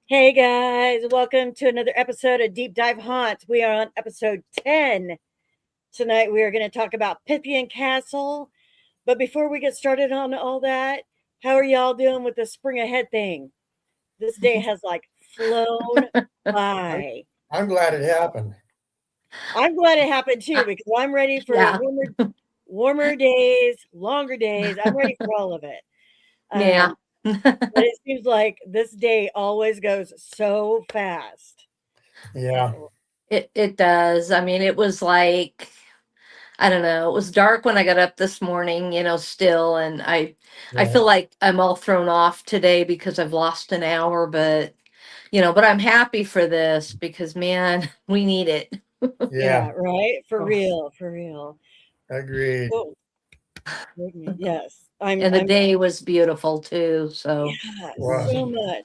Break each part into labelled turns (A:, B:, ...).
A: Hey guys, welcome to another episode of Deep Dive Haunts. We are on episode 10. Tonight we are going to talk about Pythian Castle. But before we get started on all that, how are y'all doing with the spring ahead thing? This day has like flown
B: I'm,
A: by.
B: I'm glad it happened.
A: I'm glad it happened too because I'm ready for
C: Yeah.
A: warmer days, longer days. I'm ready for all of it.
C: Yeah.
A: But it seems like this day always goes so fast.
B: Yeah,
A: So
C: It does. I mean, it was like, I don't know, it was dark when I got up this morning, still, and I
B: right.
C: feel like I'm all thrown off today because I've lost an hour, but I'm happy for this because man, we need it.
B: Yeah,
A: yeah, right? For
C: Oh.
A: real, for real.
B: agreed.
A: Oh, goodness, yes. I'm
C: And the
A: I'm
C: day was beautiful too, so
A: yeah,
B: Was.
A: so much.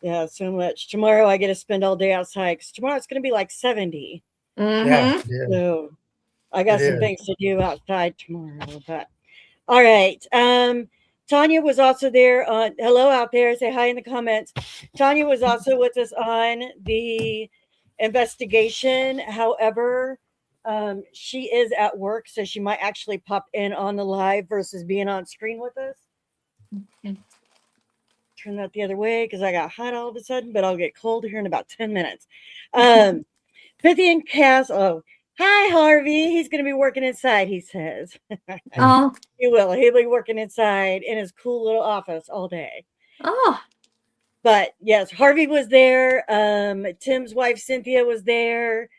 A: Yeah, so much. Tomorrow I get to spend all day outside because tomorrow it's gonna be like 70.
B: Yeah,
C: mhm.
A: So I
B: it
A: got some
B: is.
A: things to do outside tomorrow. But all right. Tanya was also there on hello out there. Say hi in the comments. Tanya was also with us on the investigation. However, she is at work, so she might actually pop in on the live versus being on screen with us. Turn that the other way because I got hot all of a sudden, but I'll get cold here in about 10 minutes. Um, Pythian Cass. Oh, hi, Harvey. He's going to be working inside, he says.
C: Oh,
A: He will. He'll be working inside in his cool little office all day.
C: oh,
A: But yes, Harvey was there. Tim's wife Cynthia was there.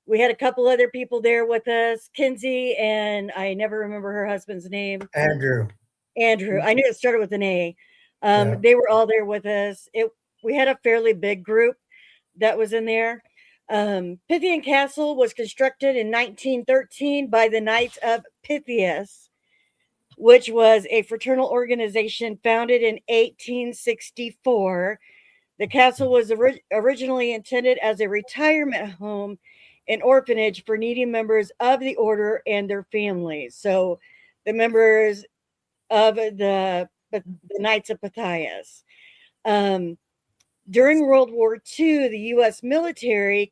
A: We had a couple other people there with us, Kinsey, and I never remember her husband's name.
B: Andrew.
A: Andrew. I knew it started with an A.
B: Yeah.
A: They were all there with us. It we had a fairly big group that was in there. Pythian Castle was constructed in 1913 by the Knights of Pythias, which was a fraternal organization founded in 1864. The castle was originally intended as a retirement home and orphanage for needy members of the order and their families. So the members of the Knights of Pythias. Um, During World War II, the U.S. military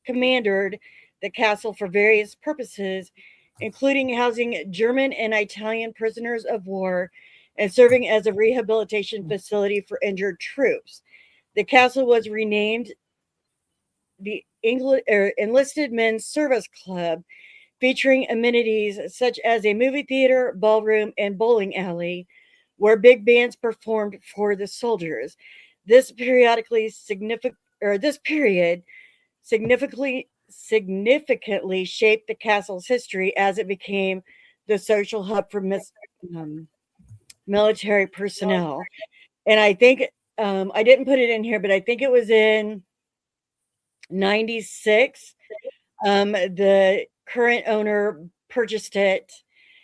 A: commanded the castle for various purposes, including housing German and Italian prisoners of war and serving as a rehabilitation facility for injured troops. The castle was renamed the Enlisted Men's Service Club, featuring amenities such as a movie theater, ballroom, and bowling alley, where big bands performed for the soldiers. This periodically significant or this period significantly shaped the castle's history as it became the social hub for um, military personnel. And I think I didn't put it in here, but I think it was in '96. The current owner purchased it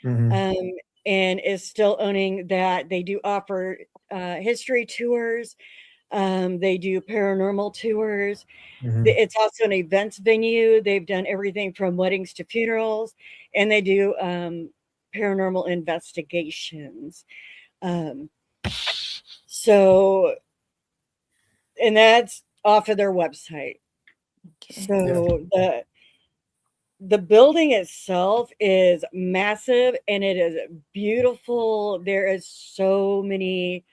B: Hmm.
A: um, and is still owning that. They do offer history tours. They do paranormal tours.
B: Hmm.
A: It's also an events venue. They've done everything from weddings to funerals, and they do paranormal investigations. Um, so, and that's off of their website.
C: okay.
B: Yeah.
A: So the building itself is massive and it is beautiful. There is so many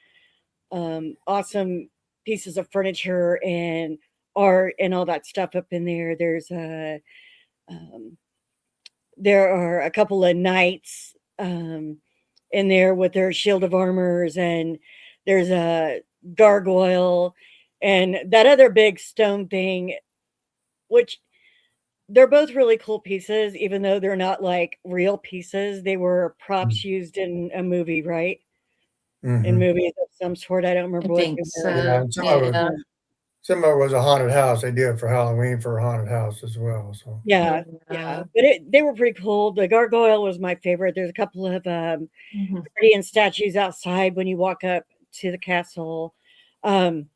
A: awesome pieces of furniture and art and all that stuff up in there. Um, there are a couple of knights in there with their shield of armors, and there's a gargoyle and that other big stone thing, which they're both really cool pieces, even though they're not like real pieces. They were props used in a movie, right? In
B: Hmm.
A: movies of some sort. I don't
C: I
A: remember what
C: think
A: they were.
B: Yeah,
C: so.
B: and
C: Yeah.
B: some of it was a haunted house. They do it for Halloween for a haunted house as well. So
A: Yeah, yeah,
C: Yeah.
A: but they were pretty cool. The gargoyle was my favorite. There's a couple of
C: Mhm.
A: Guardian statues outside when you walk up to the castle. Um,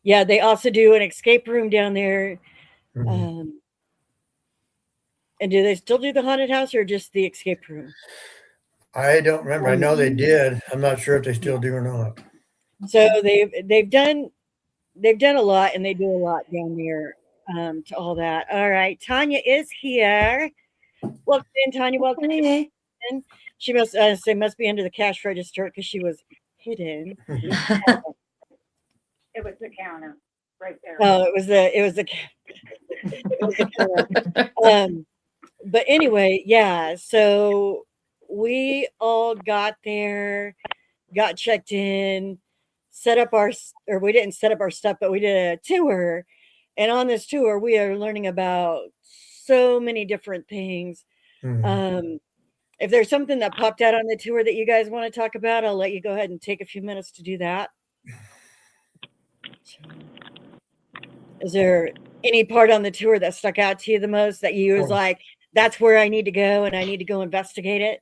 A: yeah, they also do an escape room down there.
B: hmm.
A: Um, and do they still do the haunted house or just the escape room?
B: I don't remember. I know they did. I'm not sure if they
A: Yeah.
B: still do or not.
A: So they've done a lot, and they do a lot down there to all that. All right, Tanya is here. Welcome in, Tanya. Welcome
C: Hey.
A: in. She must be under the cash register because she was hidden.
D: It was the counter right there.
A: Oh, it was the counter. But anyway, yeah. So we all got there, got checked in, set up or we didn't set up our stuff, but we did a tour. And on this tour, we are learning about so many different things.
B: Mhm.
A: If there's something that popped out on the tour that you guys want to talk about, I'll let you go ahead and take a few minutes to do that. Is there any part on the tour that stuck out to you the most that you was
B: Oh.
A: like, that's where I need to go and I need to go investigate it?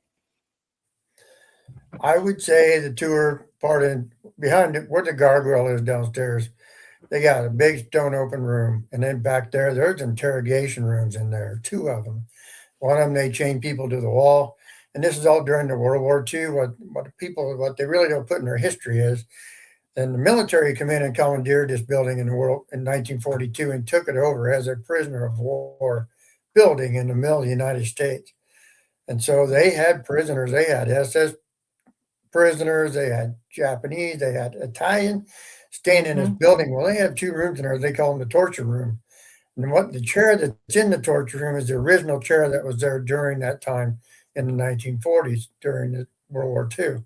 B: I would say the tour part in behind it, where the guardrail is downstairs, they got a big stone open room, and then back there, there's interrogation rooms in there, two of them. One of them, they chain people to the wall, and this is all during the World War II. What they really don't put in their history is, then the military come in and commandeered this building in 1942 and took it over as a prisoner of war building in the middle of the United States. And so they had prisoners, they had SS prisoners, they had Japanese, they had Italian staying in this building. Well, they have two rooms in there. They call them the torture room. And what the chair that's in the torture room is the original chair that was there during that time in the 1940s during the World War II.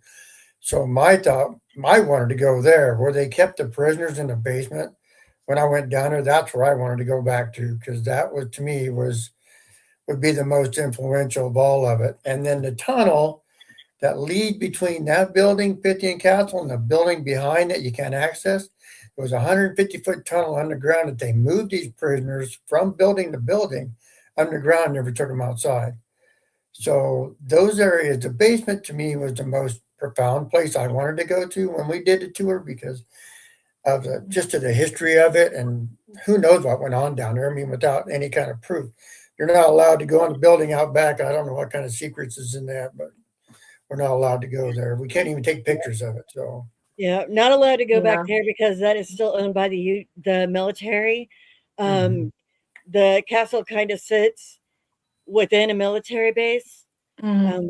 B: So my thought, I wanted to go there where they kept the prisoners in the basement. When I went down there, that's where I wanted to go back to because that was to me would be the most influential of all of it. And then the tunnel that lead between that building, Pythian Castle, and the building behind it you can't access. It was a 150-foot tunnel underground that they moved these prisoners from building to building underground, never took them outside. So those areas, the basement to me was the most profound place I wanted to go to when we did the tour because of just of the history of it and who knows what went on down there. I mean, without any kind of proof. You're not allowed to go in the building out back. I don't know what kind of secrets is in that, but we're not allowed to go there. We can't even take pictures of it. So
A: Yeah, not allowed to go back
C: Yeah.
A: there because that is still owned by the military.
B: Mhm.
A: The castle kind of sits within a military base,
C: Mhm.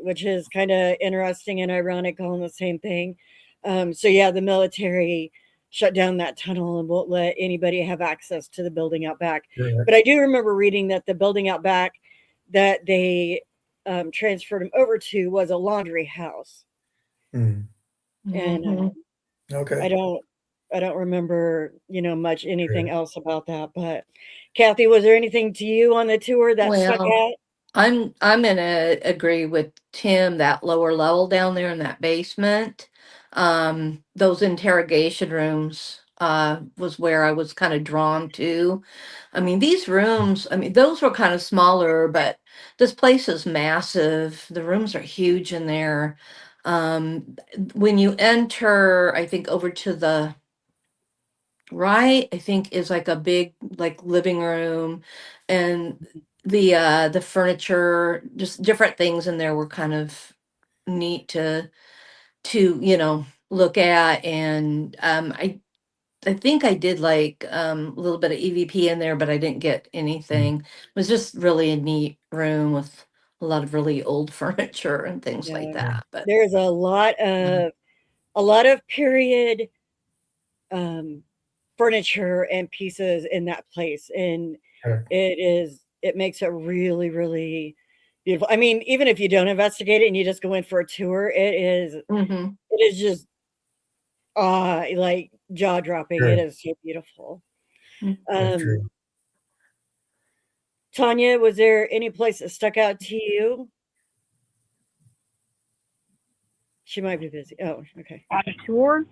A: which is kind of interesting and ironic all in the same thing. So yeah, the military shut down that tunnel and won't let anybody have access to the building out back.
B: Correct.
A: But I do remember reading that the building out back that they transferred him over to was a laundry house,
B: Mhm.
A: and
C: Mhm.
A: I
B: Okay.
A: don't I don't remember, much anything
B: Sure.
A: else about that. But Kathy, was there anything to you on the tour that stuck
C: Well,
A: out?
C: I'm gonna agree with Tim, that lower level down there in that basement. Those interrogation rooms was where I was kind of drawn to. I mean, these rooms, I mean, those were kind of smaller, but this place is massive. The rooms are huge in there. When you enter, I think over to the right, I think is like a big like living room and the furniture, just different things in there were kind of neat to look at. And I think I did like a little bit of EVP in there, but I didn't get
B: Mhm.
C: anything. It was just really a neat room with a lot of really old furniture and things like
A: Yeah.
C: that. But
A: There's
C: um,
A: a lot of period um, furniture and pieces in that place, and
B: Sure.
A: it makes it really, really beautiful. I mean, even if you don't investigate it and you just go in for a tour,
C: mhm.
A: it is just like jaw dropping. It
B: Sure.
A: is so beautiful.
C: Mm.
B: That's
A: Um,
B: true.
A: Tanya, was there any place that stuck out to you? She might be busy. Oh, okay.
D: On a tour,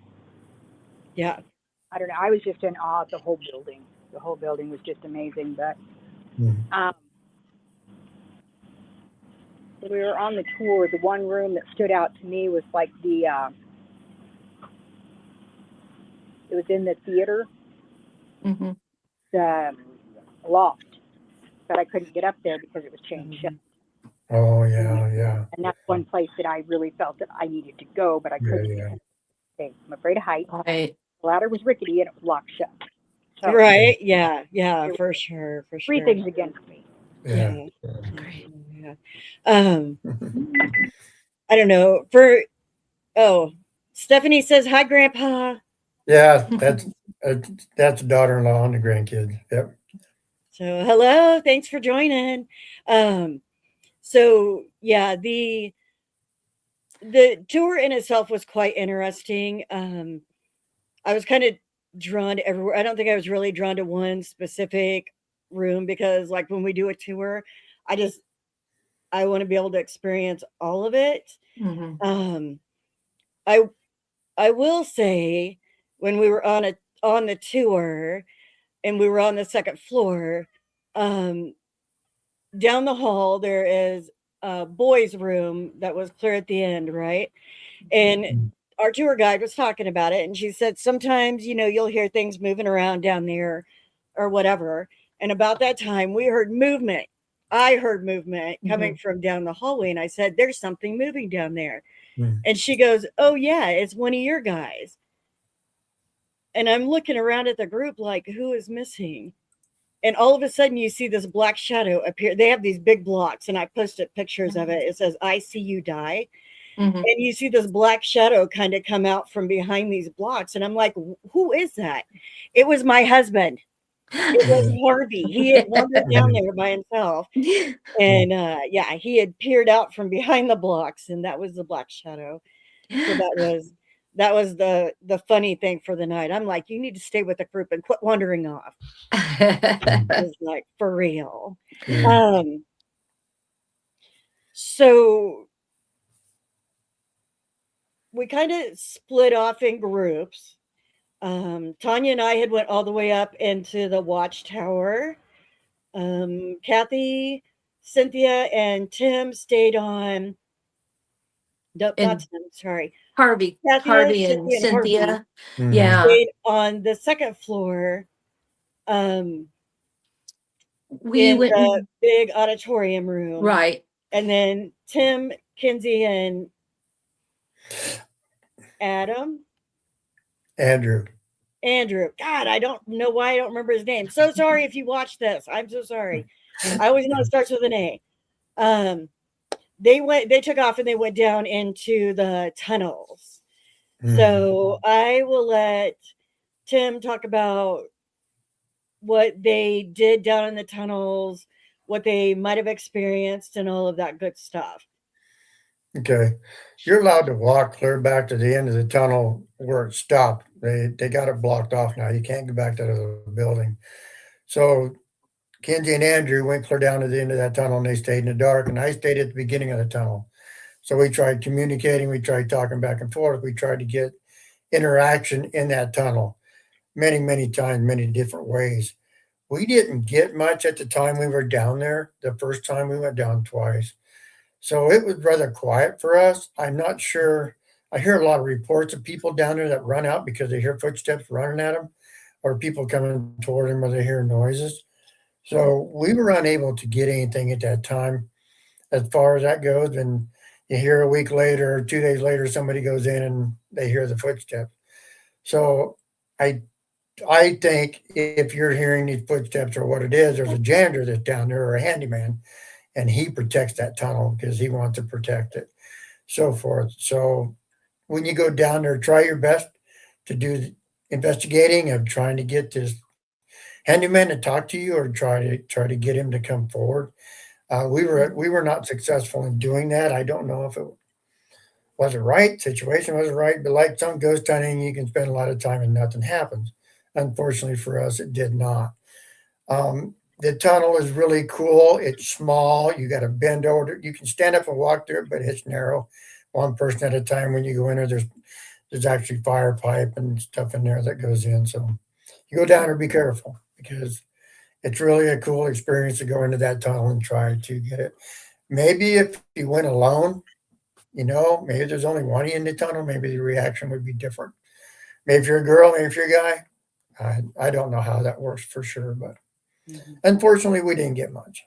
A: Yeah.
D: I don't know. I was just in awe of the whole building. The whole building was just amazing. But
B: Mhm.
D: um, when we were on the tour, the one room that stood out to me was like it was in the theater,
C: Mhm.
D: the loft, but I couldn't get up there because it was chained shut.
B: Oh
D: And,
B: yeah, yeah,
D: and that's one place that I really felt that I needed to go, but I
B: yeah,
D: couldn't
B: yeah.
D: because thing. I'm afraid of heights.
C: Right.
D: The ladder was rickety and it was locked shut. So
A: Right. Yeah. Yeah.
D: there were
A: For sure. For
D: three
A: sure.
D: things against me.
B: Yeah.
A: Yeah.
C: Great.
A: Yeah. I don't know. Stephanie says hi, Grandpa.
B: Yeah, that's a daughter-in-law and the grandkids. Yep.
A: So hello. Thanks for joining. Um, so yeah, the tour in itself was quite interesting. I was kind of drawn to everywhere. I don't think I was really drawn to one specific room because, like, when we do a tour, I just I want to be able to experience all of it.
C: Mhm.
A: I I will say when we were on the tour and we were on the second floor, um, down the hall there is a boys' room that was clear at the end, right? And our tour guide was talking about it, and she said sometimes, you'll hear things moving around down there or whatever. And about that time, we heard movement. I heard movement coming
C: Mhm.
A: from down the hallway, and I said, "There's something moving down there."
B: Mm.
A: And she goes, "Oh, yeah, it's one of your guys." And I'm looking around at the group like, who is missing? And all of a sudden, you see this black shadow appear. They have these big blocks, and I posted pictures of it. It says, "I see you die."
C: Mhm.
A: And you see this black shadow kind of come out from behind these blocks. And I'm like, who is that? It was my husband. It was Harvey. He had wandered down
B: Mhm.
A: there by himself. And yeah, he had peered out from behind the blocks, and that was the black shadow. So that was the funny thing for the night. I'm like, you need to stay with the group and quit wandering off. It was like for real.
B: Yeah.
A: Um, so we kind of split off in groups. Tanya and I had went all the way up into the watchtower. Kathy, Cynthia, and Tim stayed on. No, not
C: And
A: Tim. Sorry,
C: Harvey,
A: Kathy,
C: Harvey and
A: Cynthia, and Harvey
C: Cynthia.
B: Mhm.
C: Yeah,
A: stayed on the second floor. Um,
C: we
A: in
C: went
A: the big auditorium room,
C: right.
A: and then Tim, Kinsey, and Adam,
B: Andrew.
A: Andrew. God, I don't know why I don't remember his name. So sorry if you watch this. I'm so sorry. I always know it starts with an A. Um, they took off and they went down into the tunnels.
B: Mhm.
A: So I will let Tim talk about what they did down in the tunnels, what they might have experienced, and all of that good stuff.
B: Okay. You're allowed to walk clear back to the end of the tunnel where it stopped. They got it blocked off now. You can't go back to the building. So Kenzie and Andrew went clear down to the end of that tunnel and they stayed in the dark. And I stayed at the beginning of the tunnel. So we tried communicating, we tried talking back and forth, we tried to get interaction in that tunnel many, many times, many different ways. We didn't get much at the time we were down there. The first time we went down twice. So it was rather quiet for us. I'm not sure. I hear a lot of reports of people down there that run out because they hear footsteps running at them or people coming toward them or they hear noises. So we were unable to get anything at that time as far as that goes. And you hear a week later, 2 days later, somebody goes in and they hear the footsteps. So I I think if you're hearing these footsteps or what it is, there's a janitor that's down there or a handyman, and he protects that tunnel because he wants to protect it, so forth. So when you go down there, try your best to do the investigating of trying to get this handyman to talk to you or try to get him to come forward. We were not successful in doing that. I don't know if it wasn't right, situation wasn't right, but like some ghost hunting, you can spend a lot of time and nothing happens. Unfortunately for us, it did not. The tunnel is really cool. It's small. You got to bend over. You can stand up and walk through it, but it's narrow. One person at a time. When you go in there, there's actually fire pipe and stuff in there that goes in. So you go down there, be careful because it's really a cool experience to go into that tunnel and try to get it. Maybe if you went alone, maybe there's only one of you in the tunnel, maybe the reaction would be different. Maybe if you're a girl, maybe if you're a guy. I don't know how that works for sure, but
A: Mhm,
B: unfortunately, we didn't get much.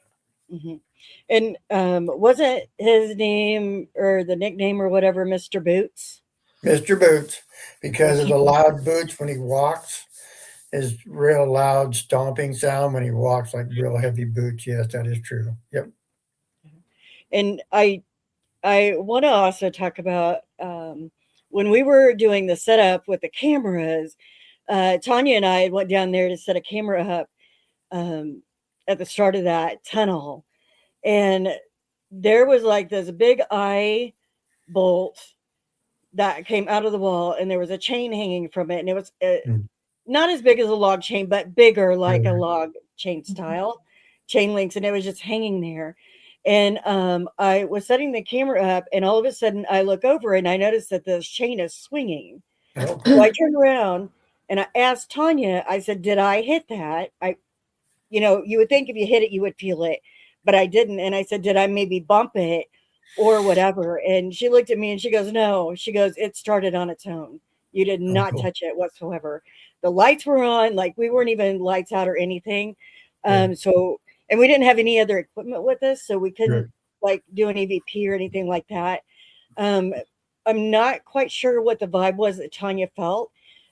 A: mhm. And wasn't his name or the nickname or whatever Mr. Boots?
B: Mr. Boots, because of the loud boots when he walks, his real loud stomping sound when he walks, like real heavy boots. Yes, that is true. Yep.
A: And I want to also talk about when we were doing the setup with the cameras. Tanya and I went down there to set a camera up um, at the start of that tunnel, and there was like this big eye bolt that came out of the wall, and there was a chain hanging from it, and it was
B: Mm,
A: not as big as a log chain, but bigger, like a
B: yeah.
A: log chain style chain links, and it was just hanging there. And I was setting the camera up, and all of a sudden, I look over and I notice that the chain is swinging. So I
B: Okay.
A: turned around and I asked Tanya. I said, "Did I hit that?" You would think if you hit it, you would feel it, but I didn't. And I said, "Did I maybe bump it or whatever?" And she looked at me and she goes, "No." She goes, "It started on its own. You did
B: Oh,
A: not
B: cool.
A: touch it whatsoever. The lights were on, like we weren't even lights out or anything.
B: Good.
A: And we didn't have any other equipment with us, so we couldn't
B: Good.
A: like do an EVP or anything like that. Um, I'm not quite sure what the vibe was that Tanya felt,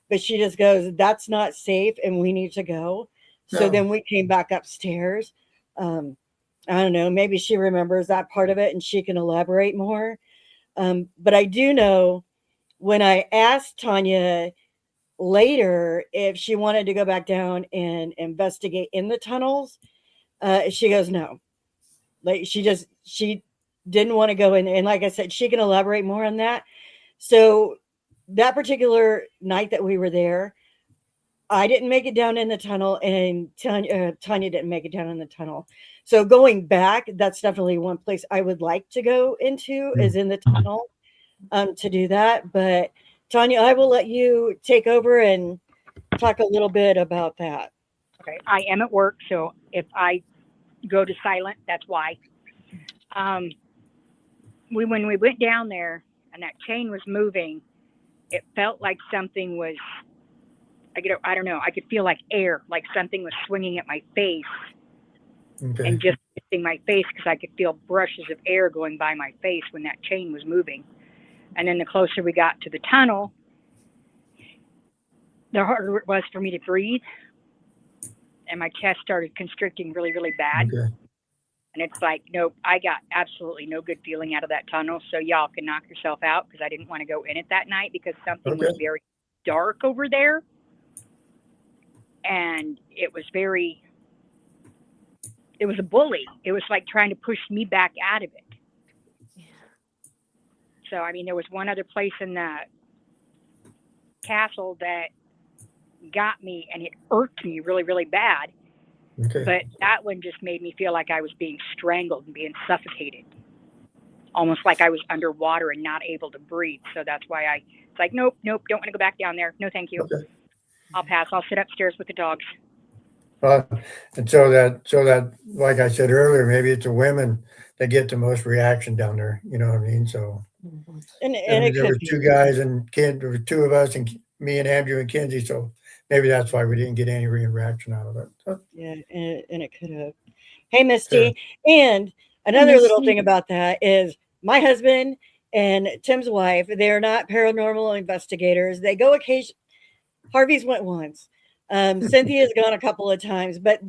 A: but she just goes, "That's not safe and we need to go." So
B: No.
A: then we came back upstairs. Um, I don't know, maybe she remembers that part of it and she can elaborate more. But I do know when I asked Tanya later if she wanted to go back down and investigate in the tunnels, she goes, no. Like she didn't want to go in there. And like I said, she can elaborate more on that. So that particular night that we were there, I didn't make it down in the tunnel, and Tanya didn't make it down in the tunnel. So going back, that's definitely one place I would like to go into
B: Mm.
A: is in the tunnel to do that. But Tanya, I will let you take over and talk a little bit about that.
D: Okay, I am at work, so if I go to silent, that's why. Um, when we went down there and that chain was moving, it felt like something was. I don't know. I could feel like air, like something was swinging at my face
B: Okay.
D: and just hitting my face because I could feel brushes of air going by my face when that chain was moving. And then the closer we got to the tunnel, the harder it was for me to breathe, and my chest started constricting really, really bad.
B: Okay.
D: And it's like, nope, I got absolutely no good feeling out of that tunnel. So y'all can knock yourself out because I didn't want to go in it that night because something was
B: Okay.
D: very dark over there. And it was a bully. It was like trying to push me back out of it. So, I mean, there was one other place in the castle that got me and it irked me really, really bad.
B: Okay.
D: But that one just made me feel like I was being strangled and being suffocated, almost like I was underwater and not able to breathe. So that's why it's like, nope, don't want to go back down there. No, thank you.
B: Okay.
D: I'll pass. I'll sit upstairs with the dogs.
B: And so that, like I said earlier, maybe it's the women that get the most reaction down there. You know what I mean? So
A: And it
B: there
A: could
B: was two
A: be.
B: guys and there were two of us and me and Andrew and Kinsey. So maybe that's why we didn't get any reaction out of it. So,
A: Yeah, and it could have. Hey,
B: sure.
A: Misty. And
C: Hi,
A: another little
C: Misty.
A: thing about that is my husband and Tim's wife, they're not paranormal investigators. They go occasion. Harvey's went once. Cynthia's gone a couple of times, but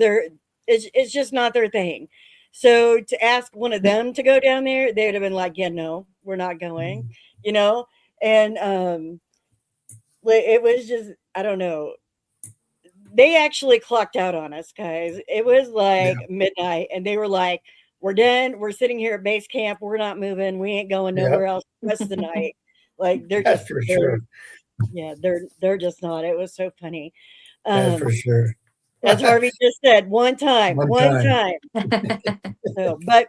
A: it's just not their thing. So to ask one of them to go down there, they would have been like, "Yeah, no, we're not going," you know. And it was just, I don't know. They actually clocked out on us, guys. It was
B: Yeah.
A: like midnight, and they were like, "We're done. We're sitting here at base camp. We're not moving. We ain't going
B: Yeah.
A: nowhere else the rest of the night." Like
B: That's for sure.
A: they're just not. It was so funny.
B: That's for
A: Um,
B: sure.
A: as Harvey just said,
B: One
A: one
B: time.
A: time. So, but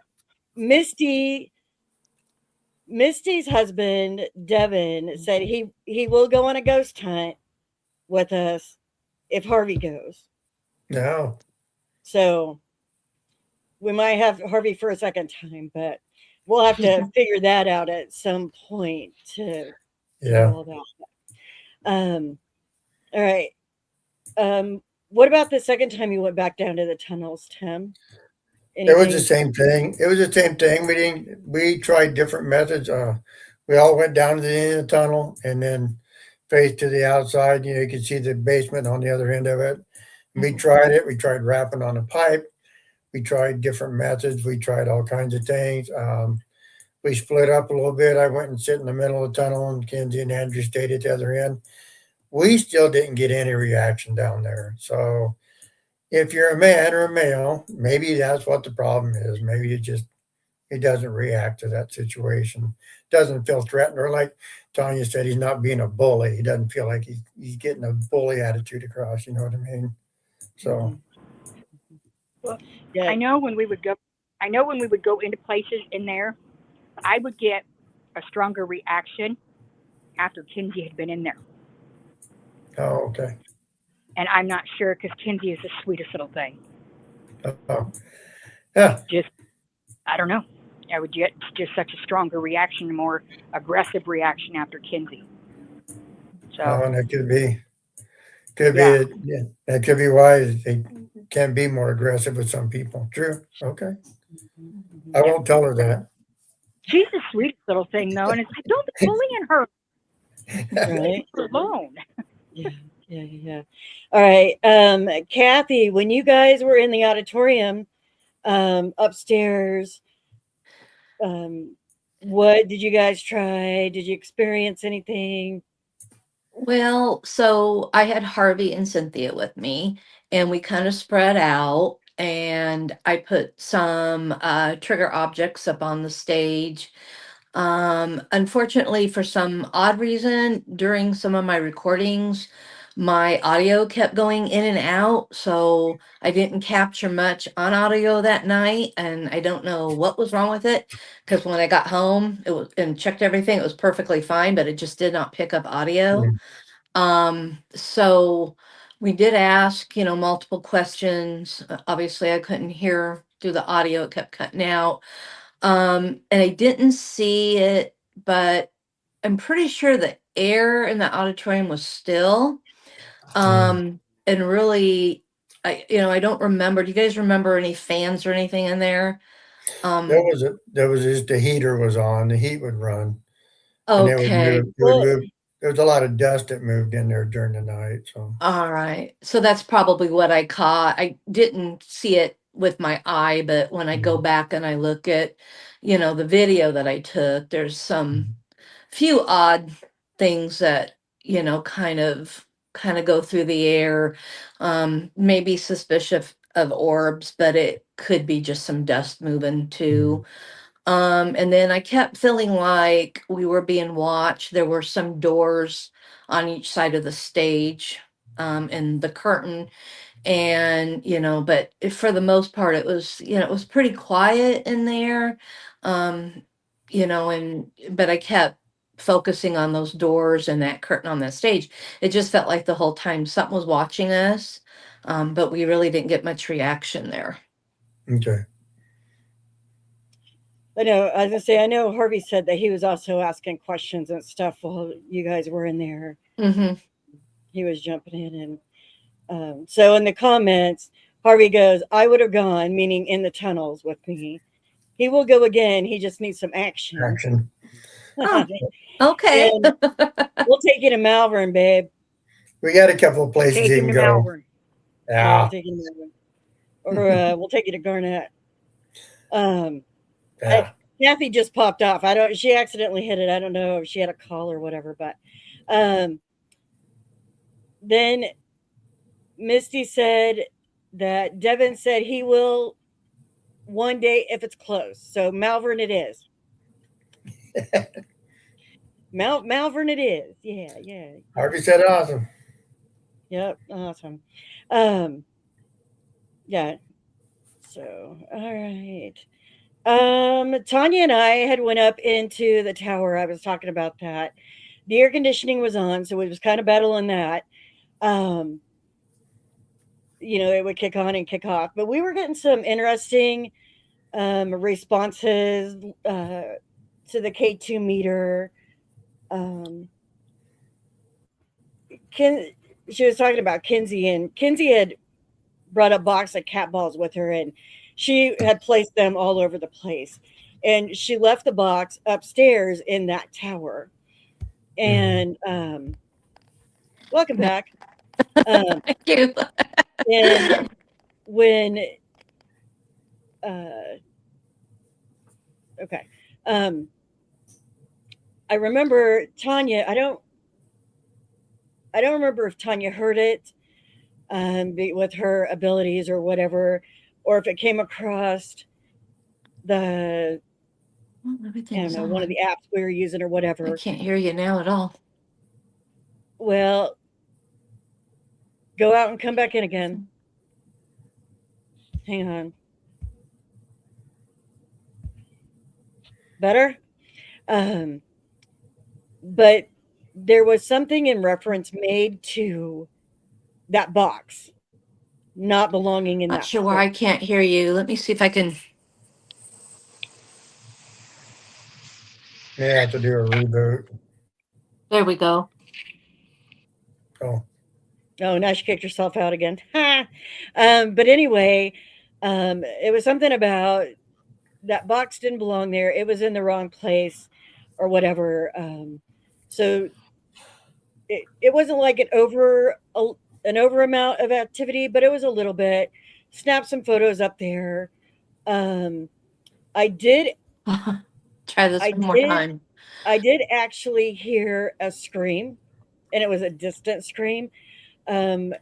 A: Misty, Misty's husband Devin said he will go on a ghost hunt with us if Harvey goes.
B: No.
A: So we might have Harvey for a second time, but we'll have to figure that out at some point to do
B: Yeah.
A: all that. All right. What about the second time you went back down to the tunnels, Tim?
B: It was the
A: Anything?
B: same thing. It was the same thing. We tried different methods. we all went down to the end of the tunnel and then faced to the outside. You could see the basement on the other end of it. We tried it. We tried rapping on a pipe. We tried different methods. We tried all kinds of things. We split up a little bit. I went and sit in the middle of the tunnel, and Kenzie and Andrew stayed at the other end. We still didn't get any reaction down there. So if you're a man or a male, maybe that's what the problem is. Maybe he doesn't react to that situation, doesn't feel threatened, or like Tanya said, he's not being a bully. He doesn't feel like he's getting a bully attitude across. You know what I mean? So
D: Well,
A: Yeah.
D: I know when we would go into places in there, I would get a stronger reaction after Kinsey had been in there.
B: oh, okay.
D: And I'm not sure because Kinsey is the sweetest little thing.
B: Oh, yeah.
D: Just, I don't know. I would get just such a stronger reaction, a more aggressive reaction after Kinsey. So,
B: And that
D: Yeah.
B: yeah, that could be why they can be more aggressive with some people. True. Okay. I won't tell her that.
D: she's the sweetest little thing, though. And it's like, don't be bullying her.
A: Right.
D: Leave her alone.
A: Yeah. All right. Kathy, when you guys were in the auditorium upstairs, what did you guys try? Did you experience anything?
C: Well, so I had Harvey and Cynthia with me, and we kind of spread out, and I put some trigger objects up on the stage. Unfortunately, for some odd reason, during some of my recordings, my audio kept going in and out, so I didn't capture much on audio that night, and I don't know what was wrong with it, because when I got home, it was and checked everything, it was perfectly fine, but it just did not pick up audio. So we did ask, multiple questions. Obviously, I couldn't hear through the audio, it kept cutting out. And I didn't see it, but I'm pretty sure the air in the auditorium was still. And really, I don't remember. Do you guys remember any fans or anything in there?
B: There was just the heater was on, the heat would run, and
C: Okay.
B: it would move. There was a lot of dust that moved in there during the night. So
C: All right. So that's probably what I caught. I didn't see it with my eye, but when I go back and I look at, the video that I took, there's some few odd things that, kind of go through the air. Maybe suspicious of orbs, but it could be just some dust moving too. And then I kept feeling like we were being watched. There were some doors on each side of the stage, and the curtain. And, but for the most part, it was pretty quiet in there. Um, but I kept focusing on those doors and that curtain on the stage. It just felt like the whole time something was watching us. But we really didn't get much reaction there.
B: okay.
A: I know. As I say, I know Harvey said that he was also asking questions and stuff while you guys were in there.
C: Mm-hmm.
A: He was jumping in, and so in the comments, Harvey goes, "I would have gone," meaning in the tunnels with me. He will go again. He just needs some action.
B: Action.
C: Oh, okay.
A: And we'll take you to Malvern, babe.
B: We got a couple of places
D: Take
B: you
D: him
B: can
D: to
B: go.
D: Malvern.
A: Yeah, we'll
B: Yeah.
A: take you to Malvern. Or we'll take you to Garnett.
B: Yeah.
A: Kathy just popped off. She accidentally hit it. I don't know if she had a call or whatever, but then Misty said that Devin said he will one day if it's close. So Malvern it is. Malvern it is. Yeah.
B: Harvey said awesome.
A: Yep, awesome. Yeah. So, all right. Tanya and I had went up into the tower. I was talking about that. The air conditioning was on, so we was kind of battling that. It would kick on and kick off, but we were getting some interesting responses to the K2 meter. She was talking about Kinsey, and Kinsey had brought a box of cat balls with her, and she had placed them all over the place. and she left the box upstairs in that tower. And welcome back.
C: Thank you.
A: And when uh, okay, I remember Tanya. I don't remember if Tanya heard it with her abilities or whatever, or if it came across the
C: Well,
A: I don't
C: everything's
A: know, one of
C: on.
A: the apps we were using or
C: I
A: whatever.
C: can't hear you now at all.
A: Well, go out and come back in again. Hang on. Better? Um, but there was something in reference made to that box not belonging in
C: Not
A: that
C: sure why I
A: place.
C: can't hear you. Let me see if I can.
B: May have to do a reboot.
C: There we go.
B: Oh,
A: Oh, now she kicked herself out again. But anyway, it was something about that box didn't belong there. It was in the wrong place or whatever. So it wasn't like an over amount of activity, but it was a little bit. Snap some photos up there. Um, I did
C: Try this
A: I
C: one more
A: did
C: time.
A: I did actually hear a scream, and it was a distant scream. Um,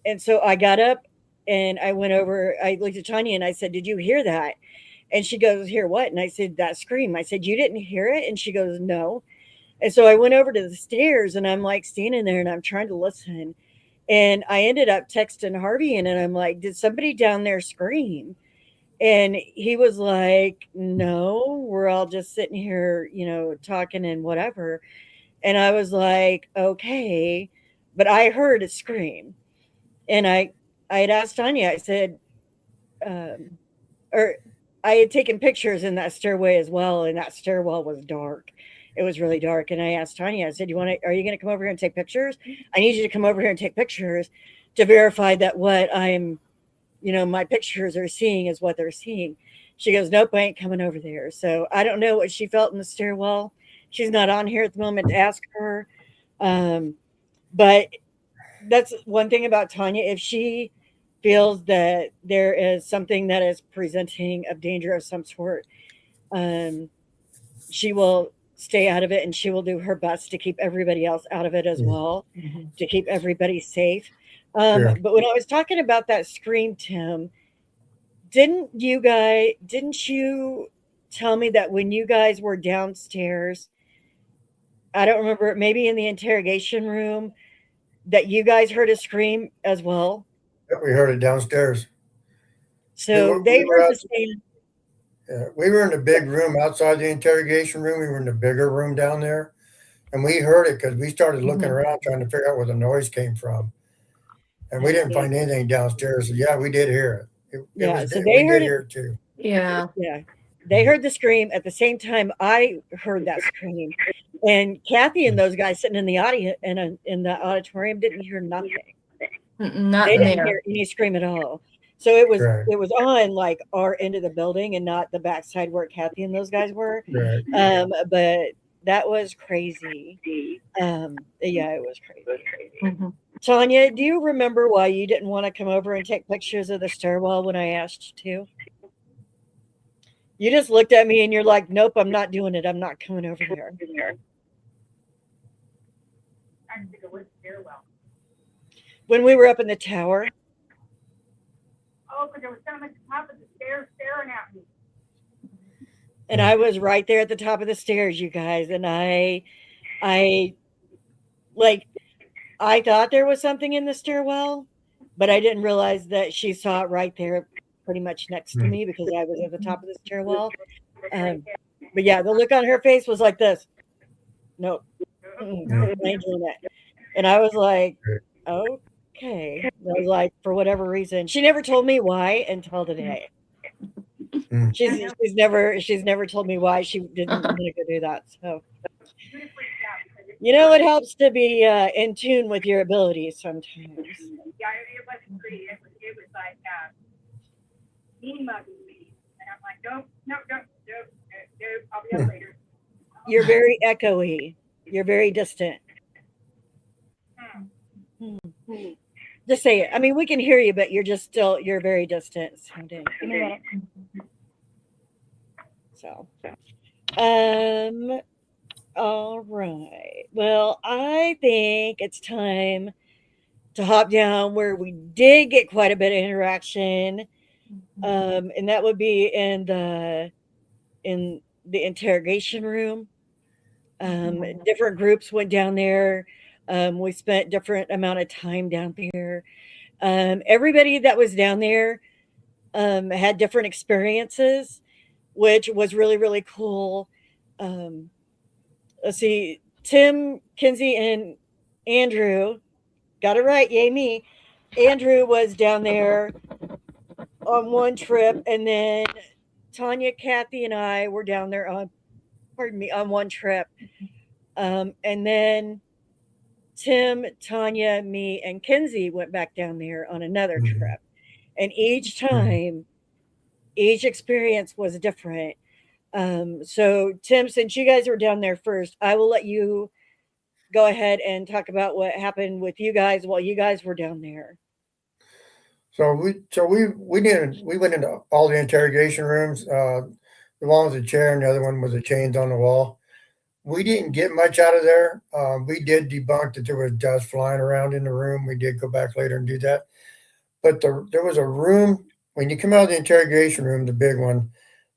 A: and so I got up and I went over. I looked at Tanya and I said, "Did you hear that?" And she goes, "Hear what?" And I said, "That scream." I said, "You didn't hear it?" And she goes, "No." And so I went over to the stairs and I'm like standing there and I'm trying to listen. And I ended up texting Harvey and I'm like, "Did somebody down there scream?" And he was like, "No, we're all just sitting here, talking and whatever." And I was like, "Okay." But I heard a scream. And I had asked Tanya, I said, um, or I had taken pictures in that stairway as well, and that stairwell was dark. It was really dark. And I asked Tanya, I said, are you going to come over here and take pictures? I need you to come over here and take pictures to verify that what my pictures are seeing is what they're seeing. She goes, "Nope, I ain't coming over there." So I don't know what she felt in the stairwell. She's not on here at the moment to ask her. Um, but that's one thing about Tanya. If she feels that there is something that is presenting of danger of some sort, um, she will stay out of it and she will do her best to keep everybody else out of it as well, to keep everybody safe.
B: sure.
A: But when I was talking about that scream, Tim, didn't you tell me that when you guys were downstairs, I don't remember, maybe in the interrogation room, that you guys heard a scream as well?
B: We heard it downstairs.
A: So
B: We
A: they
B: were
A: heard
B: out.
A: the same.
B: We were in the big room outside the interrogation room. We were in the bigger room down there, and we heard it because we started looking around trying to figure out where the noise came from, and we didn't find anything downstairs. So yeah, we did hear it.
A: Yeah, so
B: We
A: they
B: did
A: heard it.
B: hear it too.
C: Yeah.
A: Yeah, they heard the scream at the same time I heard that scream, and Kathy and those guys sitting in the audience in the auditorium didn't hear nothing.
C: Not
A: They
C: in
A: didn't
C: there.
A: hear any scream at all. So it was
B: Right,
A: it was on like our end of the building and not the backside where Kathy and those guys were.
B: right.
A: But that was crazy. Yeah, it was crazy.
C: Mhm.
A: Tanya, do you remember why you didn't want to come over and take pictures of the stairwell when I asked you to? You just looked at me and you're like, "Nope, I'm not doing it. I'm not coming over there." When we were up in the tower.
D: Oh, because there was someone at the top of the stairs staring at me.
A: And I was right there at the top of the stairs, you guys. And I like, I thought there was something in the stairwell, but I didn't realize that she saw it right there, pretty much next to me because I was at the top of the stairwell. But yeah, the look on her face was like this. Nope. I ain't doing that. And I was like, okay. I was like, for whatever reason. She never told me why until today. She's never told me why she didn't want to go do that. So it helps to be in tune with your abilities sometimes.
D: Yeah, it wasn't pretty. It was like mean mugging me, and I'm like, don't
A: You're very echoey. You're very distant. Hmm. Just say it. I mean, we can hear you, but you're very distant sounding.
D: Give me a minute.
A: So, um, all right. Well, I think it's time to hop down where we did get quite a bit of interaction. And that would be in the interrogation room. Different groups went down there. We spent different amount of time down there. Everybody that was down there had different experiences, which was really, really cool. Um, let's see, Tim, Kinsey, and Andrew got it right. Yay, me. Andrew was down there on one trip, and then Tanya, Kathy, and I were down there on, pardon me, on one trip. And then Tim, Tanya, me, and Kinsey went back down there on another
B: Mhm.
A: trip. And each time, each experience was different. So, Tim, since you guys were down there first, I will let you go ahead and talk about what happened with you guys while you guys were down there.
B: We went into all the interrogation rooms. The one with the chair and the other one with the chains on the wall. We didn't get much out of there. We did debunk that there was dust flying around in the room. We did go back later and do that. But there was a room when you come out of the interrogation room, the big one.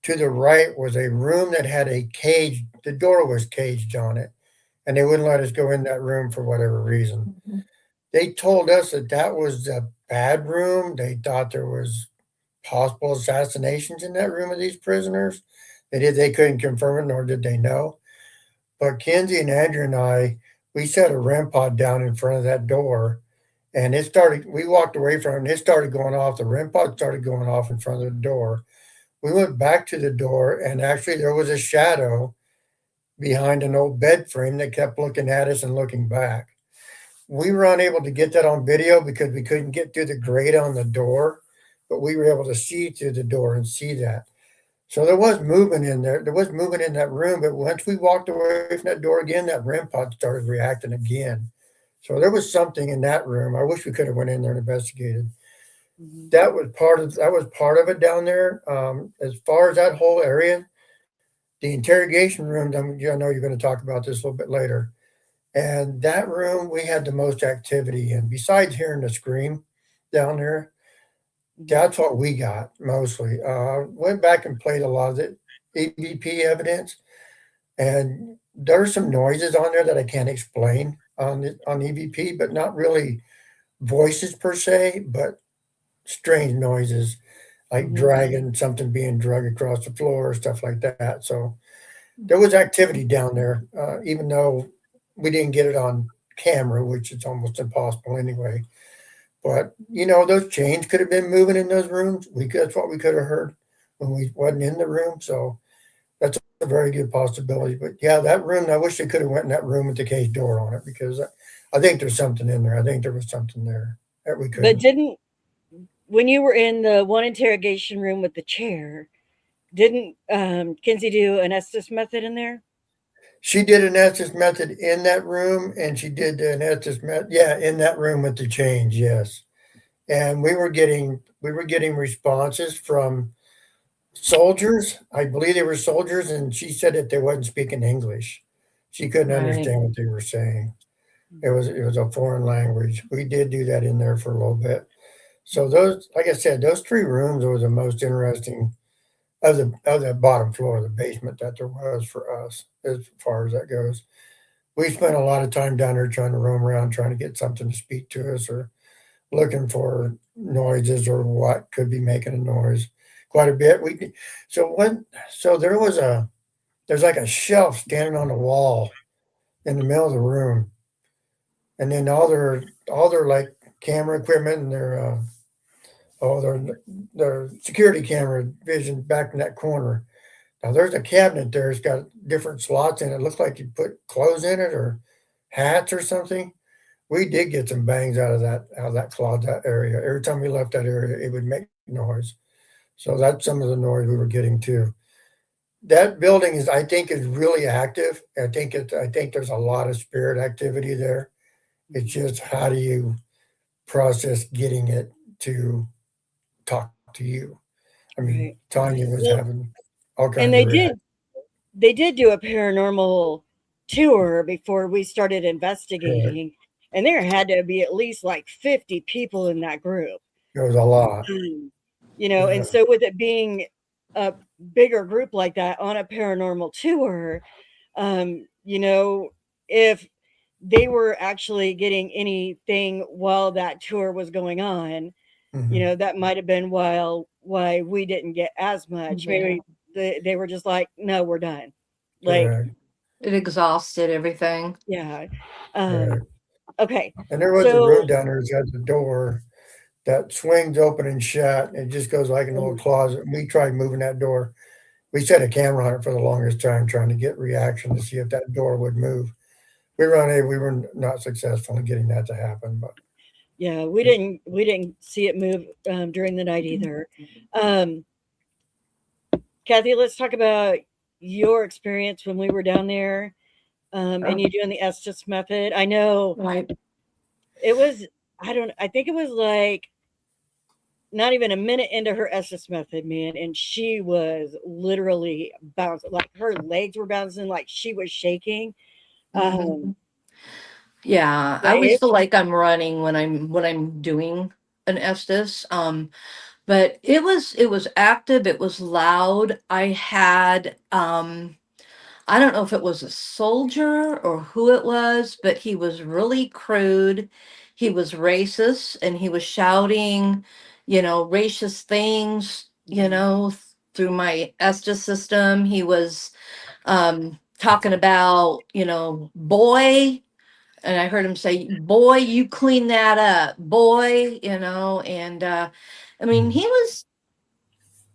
B: To the right was a room that had a cage. The door was caged on it, and they wouldn't let us go in that room for whatever reason. They told us that that was a bad room. They thought there was possible assassinations in that room of these prisoners. They couldn't confirm it, nor did they know. But Kenzie and Andrew and I, we set a REM pod down in front of that door, and it started. We walked away from it, and it started going off. The REM pod started going off in front of the door. We went back to the door, and actually there was a shadow behind an old bed frame that kept looking at us and looking back. We were unable to get that on video because we couldn't get through the grate on the door, but we were able to see through the door and see that. So there was movement in there. There was movement in that room, but once we walked away from that door again, that REM pod started reacting again. So there was something in that room. I wish we could have went in there and investigated.
A: Mhm.
B: That was part of it down there. As far as that whole area, the interrogation room. I know you're going to talk about this a little bit later. And that room, we had the most activity in. Besides hearing the scream down there, that's what we got mostly. Went back and played a lot of the EVP evidence, and there's some noises on there that I can't explain on EVP, but not really voices per se, but strange noises like
A: Mhm.
B: dragging something being dragged across the floor, stuff like that. So there was activity down there, even though we didn't get it on camera, which is almost impossible anyway. But those chains could have been moving in those rooms. That's what we could have heard when we wasn't in the room. So that's a very good possibility. But yeah, that room, I wish they could have went in that room with the cage door on it because I think there's something in there. I think there was something there that we
A: But
B: couldn't.
A: when you were in the one interrogation room with the chair, didn't Kinsey do an Estes method in there?
B: She did an Estes method in that room, and she did an Estes method, yeah, in that room with the change, yes. And we were getting responses from soldiers. I believe they were soldiers, and she said that they wasn't speaking English. She couldn't
C: Right.
B: understand what they were saying. It was a foreign language. We did do that in there for a little bit. So those, like I said, those three rooms were the most interesting of the bottom floor of the basement that there was for us as far as that goes. We spent a lot of time down there trying to roam around, trying to get something to speak to us or looking for noises or what could be making a noise. Quite a bit. So there's like a shelf standing on the wall in the middle of the room, and then all their like camera equipment and their security camera vision back in that corner. Now there's a cabinet there. It's got different slots in it. It looks like you put clothes in it or hats or something. We did get some bangs out of that closet area. Every time we left that area, it would make noise. So that's some of the noise we were getting too. that building is, I think, is really active. I think there's a lot of spirit activity there. It's just how do you process getting it to talk to you? I mean,
A: Right.
B: Tanya was
A: Well,
B: having all
A: and
B: kinds of reactions.
A: they did do a paranormal tour before we started
B: Right.
A: investigating, and there had to be at least like 50 people in that group.
B: It was a lot.
A: Um, you know, and
B: Yeah.
A: so with it being a bigger group like that on a paranormal tour, you know, if they were actually getting anything while that tour was going on, you
B: Hmm.
A: know, that might have been why we didn't get as much.
C: Yeah.
A: Maybe they were just like, no, we're done. Like,
B: Correct.
C: It exhausted everything.
A: yeah. Um,
B: Right.
A: okay.
B: And there was a
A: So
B: room down there that has a door that swings open and shut. And it just goes like an old closet. We tried moving that door. We set a camera on it for the longest time, trying to get reaction to see if that door would move. We were not successful in getting that to happen, but
A: yeah,
B: it,
A: we didn't see it move during the night either. Um, Kathy, let's talk about your experience when we were down there, and
C: Oh,
A: you doing the Estes method. I know
C: right.
A: it was, I think it was like not even a minute into her Estes method, man, and she was literally bouncing, like her legs were bouncing, like she was shaking. Um,
C: Mhm. Yeah, I
A: like
C: always
A: it,
C: feel like I'm running when I'm doing an Estes. But it was active, it was loud. I had I don't know if it was a soldier or who it was, but he was really crude. He was racist and he was shouting, racist things, through my Estes system. He was talking about, boy, and I heard him say, boy, you clean that up, boy, and I mean, he was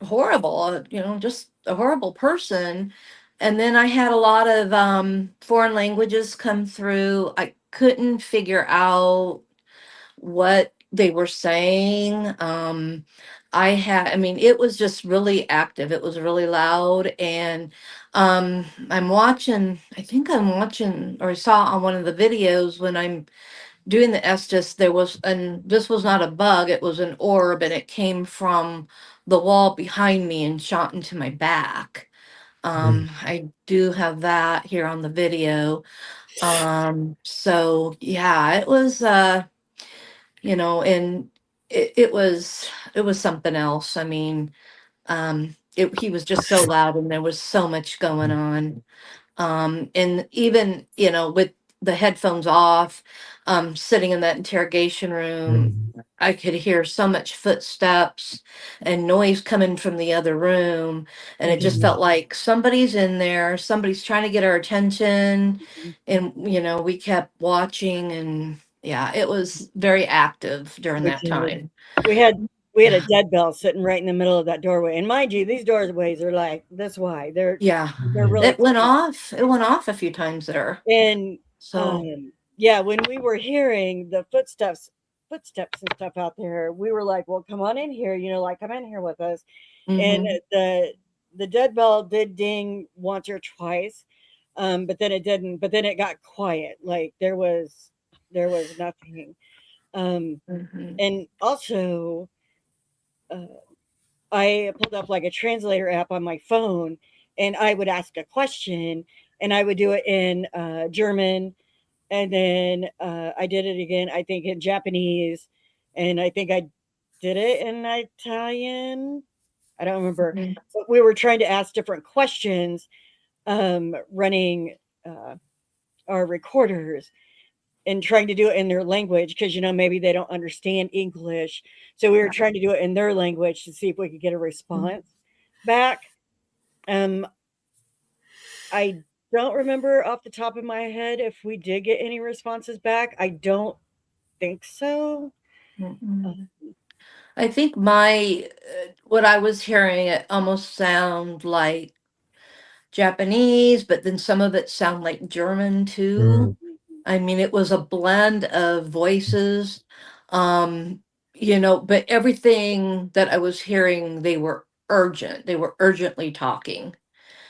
C: horrible, just a horrible person. And then I had a lot of foreign languages come through. I couldn't figure out what they were saying. I mean, it was just really active. It was really loud. And I think I'm watching, or I saw on one of the videos when I'm doing the Estes, and this was not a bug, it was an orb, and it came from the wall behind me and shot into my back.
B: mm,
C: I do have that here on the video. So yeah, it was, and it was something else. I mean, he was just so loud and there was so much going on. And even, with the headphones off, sitting in that interrogation room,
B: mm,
C: I could hear so much footsteps and noise coming from the other room. And it just
A: mhm,
B: mm.
C: felt like somebody's in there, somebody's trying to get our attention. And, we kept watching, and yeah, it was very active during
A: we
C: that
A: did.
C: time.
A: We had we had a
C: Yeah.
A: dead bell sitting right in the middle of that doorway, and mind you, these doorways are like this wide.
C: Yeah.
A: They're
B: Mhm.
A: really
C: It went
A: tiny.
C: off. It went off a few times there.
A: And
C: So,
A: yeah, when we were hearing the footsteps and stuff out there, we were like, well, come on in here, like come in here with us. And
C: mhm.
A: the dead bell did ding once or twice, but then it didn't, but then it got quiet, like there was nothing. um
C: Mhm.
A: and also, uh, I pulled up like a translator app on my phone, and I would ask a question, and I would do it in German, and then I did it again, I think in Japanese, and I think I did it in Italian. I don't remember,
C: Mhm.
A: but we were trying to ask different questions, running uh, our recorders and trying to do it in their language because maybe they don't understand English. So we were trying to do it in their language to see if we could get a
C: Mhm.
A: response back. Um, I don't remember off the top of my head if we did get any responses back. I don't think so. Uh,
C: Mhm. I think what I was hearing, it almost sound like Japanese, but then some of it sound like German too.
B: Mm.
C: I mean, it was a blend of voices. But everything that I was hearing, they were urgent. They were urgently talking.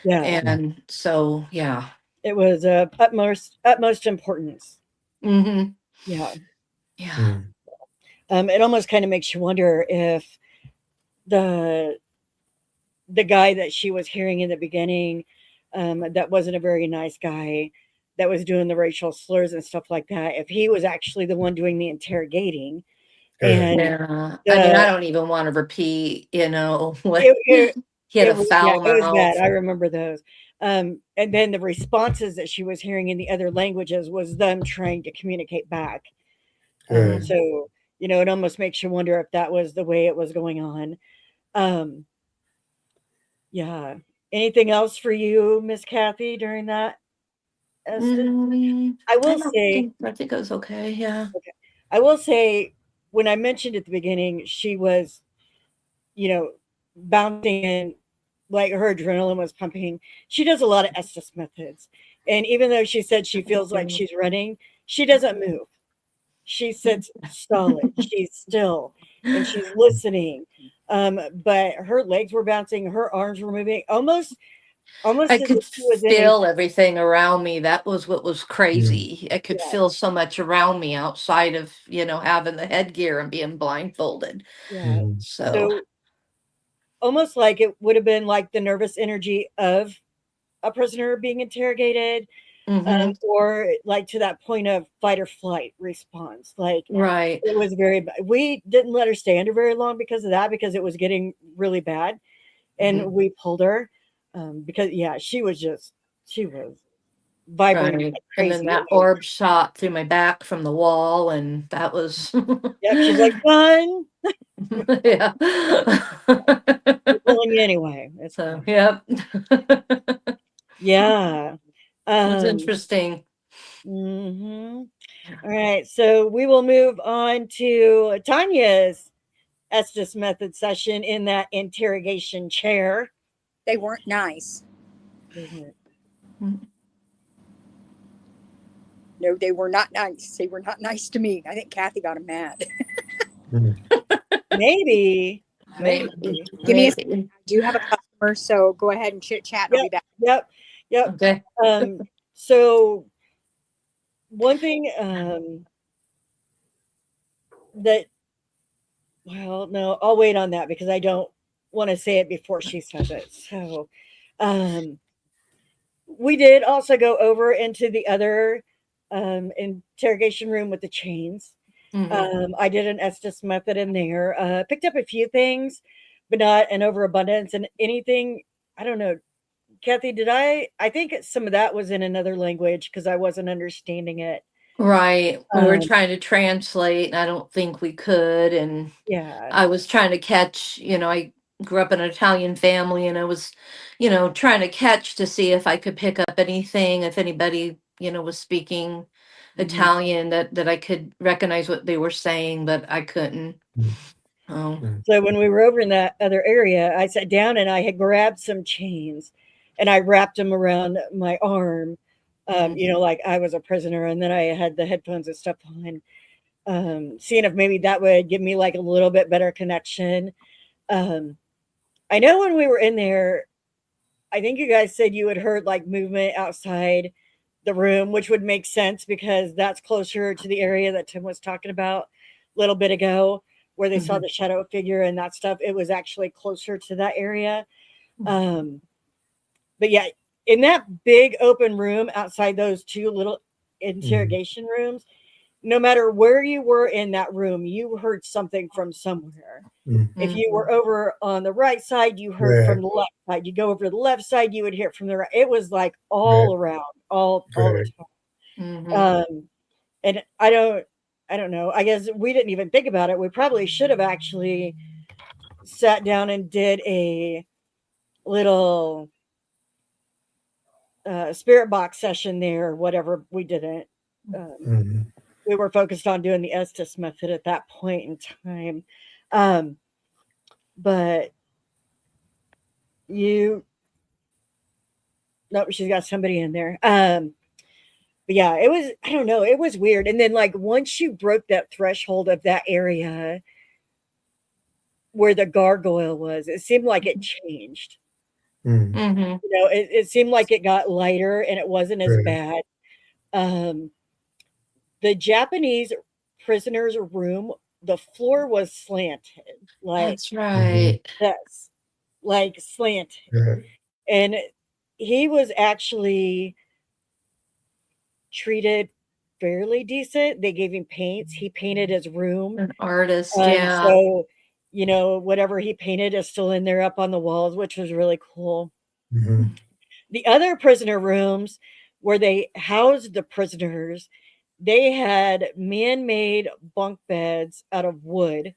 A: Yeah.
C: And so, yeah.
A: It was utmost importance.
C: Mm-hmm.
A: Yeah.
C: Yeah.
A: It almost kind of makes you wonder if the guy that she was hearing in the beginning, that wasn't a very nice guy, that was doing the racial slurs and stuff like that, if he was actually the one doing the interrogating.
B: Correct.
A: And
C: Yeah. I mean, I
A: the
C: don't even want to repeat, what
A: it, it,
C: he had a
A: yeah,
C: foul
A: it was bad.
C: mouth.
A: I remember those. And then the responses that she was hearing in the other languages was them trying to communicate back.
B: Correct.
A: So, it almost makes you wonder if that was the way it was going on. Um, yeah. Anything else for you, Miss Kathy, during that? Estes? I will say,
C: I think it was okay. Yeah.
A: I will say, when I mentioned at the beginning, she was, you know, bouncing and like her adrenaline was pumping. She does a lot of Estes methods. And even though she said she feels like she's running, she doesn't move. She sits solid. She's still and she's listening. But her legs were bouncing, her arms were moving, almost
C: I
A: as
C: could
A: if she was in a
C: feel everything around me. That was what was
B: Mm.
C: crazy. I could
A: yeah,
C: feel so much around me outside of, having the headgear and being blindfolded.
A: yeah.
B: Mm.
C: So,
A: So almost like it would have been like the nervous energy of a prisoner being interrogated,
C: hmm,
A: or like to that point of fight or flight response. Like
C: right.
A: it was very bad. We didn't let her stay under very long because of that, because it was getting really bad. And we pulled her because, yeah, she was vibrating
C: Right.
A: like
C: And then
A: crazy.
C: that orb shot through my back from the wall, and that was,
A: Yep. She's like, fun.
C: yeah.
A: We're pulling you anyway. It's
C: So,
A: fine.
C: yep.
A: Yeah.
C: It's
A: Um,
C: interesting.
A: mhm. All right. So we will move on to Tanya's Estes method session in that interrogation chair.
D: They weren't nice.
A: They weren't.
D: No, they were not nice. They were not nice to me. I think Kathy got them mad.
B: Mm.
A: Maybe.
C: Maybe.
A: Maybe.
D: Give me a second.
C: Maybe.
D: I do have a customer, so go ahead and chit chat and I'll
A: Yep.
D: be back.
A: Yep. Yep.
C: Okay.
A: So one thing that, well, no, I'll wait on that because I don't want to say it before she says it. So um we did also go over into the other interrogation room with the chains.
C: Hmm.
A: I did an Estes method in there. Picked up a few things, but not an overabundance. And anything, I don't know. Kathy, did I? I think some of that was in another language because I wasn't understanding it.
C: Right. We were
A: Um,
C: trying to translate, and I don't think we could. And
A: yeah.
C: I was trying to catch, I grew up in an Italian family, and I was, trying to catch to see if I could pick up anything, if anybody, was speaking
A: Mhm.
C: Italian, that I could recognize what they were saying, but I couldn't.
B: Mm.
C: Oh.
B: Mm.
A: So when we were over in that other area, I sat down and I had grabbed some chains and I wrapped them around my arm, like I was a prisoner. And then I had the headphones and stuff on, seeing if maybe that would give me like a little bit better connection. Um, I know when we were in there, I think you guys said you had heard like movement outside the room, which would make sense because that's closer to the area that Tim was talking about a little bit ago, where they saw
C: Mhm.
A: the shadow figure and that stuff. It was actually closer to that area. Um, but yeah, in that big open room outside those two little
B: Mm.
A: interrogation rooms, no matter where you were in that room, you heard something from somewhere.
B: Mm.
A: If you were
C: Mhm.
A: over on the right side, you heard from
B: Correct.
A: the left side. You go over to the left side, you would hear from the right. It was like all
B: Correct.
A: around, all the
B: Correct.
C: Mhm.
A: time. And I don't know. I guess we didn't even think about it. We probably should have actually sat down and did a little spirit box session there or whatever. We didn't. Um,
B: Mm.
A: we were focused on doing the Estes method at that point in time. Um, but you, nope, she's got somebody in there. But yeah, it was, I don't know, it was weird. And then like once you broke that threshold of that area where the gargoyle was, it seemed like it changed.
C: Mm-hmm.
A: You know, it seemed like it got lighter and it wasn't as
B: Right.
A: bad. Um, the Japanese prisoners' room, the floor was slanted, like
C: That's
B: Mm-hmm.
C: right.
A: this, like slanted.
B: Right.
A: And he was actually treated fairly decent. They gave him paints. He painted his room.
C: An artist, yeah.
A: So, you know, whatever he painted is still in there up on the walls, which was really cool.
B: Mm-hmm.
A: The other prisoner rooms where they housed the prisoners, they had man-made bunk beds out of wood.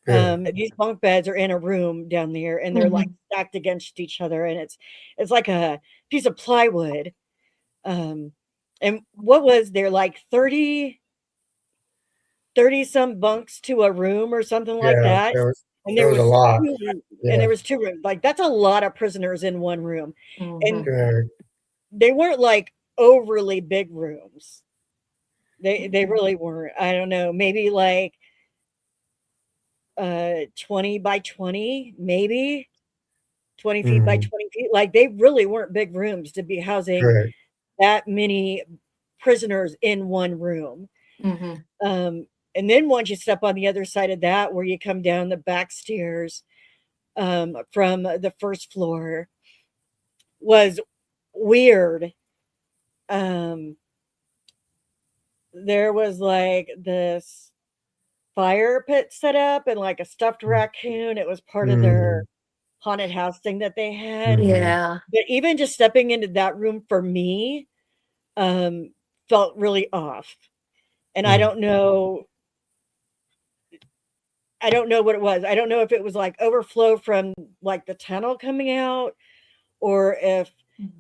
B: Yeah.
A: These bunk beds are in a room down there, and they're like
C: Mhm.
A: stacked against each other, and it's like a piece of plywood. Um, and what was there like 30 some bunks to a room or something like
B: Yeah.
A: that? And
B: There
A: there
B: was a
A: was
B: lot.
A: two, and
B: Yeah.
A: there was two rooms. Like that's a lot of prisoners in one room. And
C: Mhm.
B: Right.
A: they weren't like overly big rooms. They really weren't. I don't know, maybe like 20 by 20, maybe 20 feet by
B: Mm-hmm.
A: 20 feet. Like they really weren't big rooms to be housing
B: Right.
A: that many prisoners in one room.
C: Mhm.
A: And then once you step on the other side of that, where you come down the back stairs from the first floor, was weird. Um, there was like this fire pit set up and like a stuffed raccoon. It was part of
B: Mm-hmm.
A: their haunted house thing that they had.
B: Mm-hmm.
C: Yeah.
A: But even just stepping into that room for me um, felt really off. And I don't know what it was. I don't know if it was like overflow from like the tunnel coming out, or if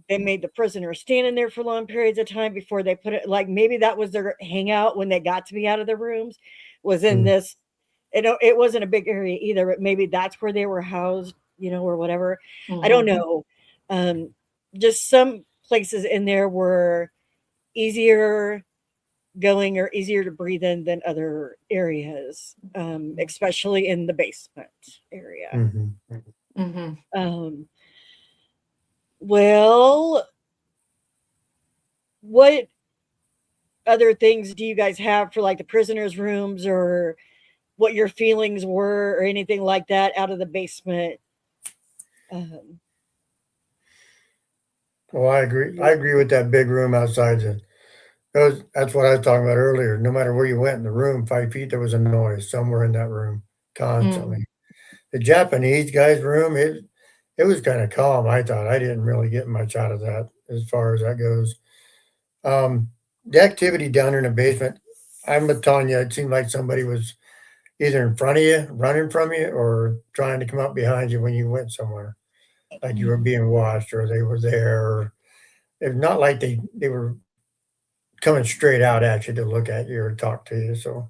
A: they made the prisoner stand in there for long periods of time before they put it, like maybe that was their hangout when they got to be out of the rooms, was in
B: Mm-hmm.
A: this. It wasn't a big area either, but maybe that's where they were housed, you know, or whatever. I don't
C: Mhm.
A: know. Um, just some places in there were easier going or easier to breathe in than other areas, especially in the basement area.
B: Mm-hmm.
C: Mhm.
A: Um, well, what other things do you guys have for like the prisoners' rooms, or what your feelings were, or anything like that out of the basement? Um,
B: Well, I agree. I agree with that big room outside the. That's what I was talking about earlier. No matter where you went in the room, 5 feet, there was a noise somewhere in that room
C: Mhm.
B: constantly. The Japanese guy's room, it was kind of calm. I thought I didn't really get much out of that as far as that goes. Um, the activity down in the basement, I'm telling you, it seemed like somebody was either in front of you, running from you, or trying to come up behind you when you went somewhere, like you were being watched, or they were there. Or it's not like they were coming straight out at you to look at you or talk to you. So,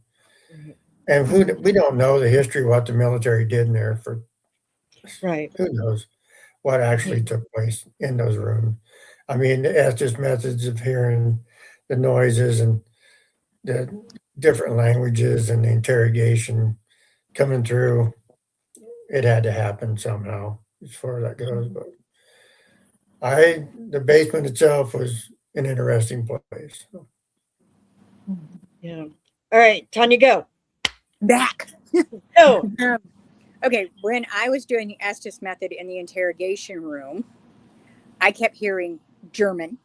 B: and we don't know the history of what the military did in there for
A: right.
B: who knows what actually
C: Yeah.
B: took place in those rooms. I mean, as just methods of hearing the noises and the different languages and the interrogation coming through, it had to happen somehow as far as that goes. But the basement itself was an interesting place.
C: Mhm.
A: Yeah. All right, Tanya, go.
D: Back.
A: Go.
D: Okay, when I was doing the Estes method in the interrogation room, I kept hearing German.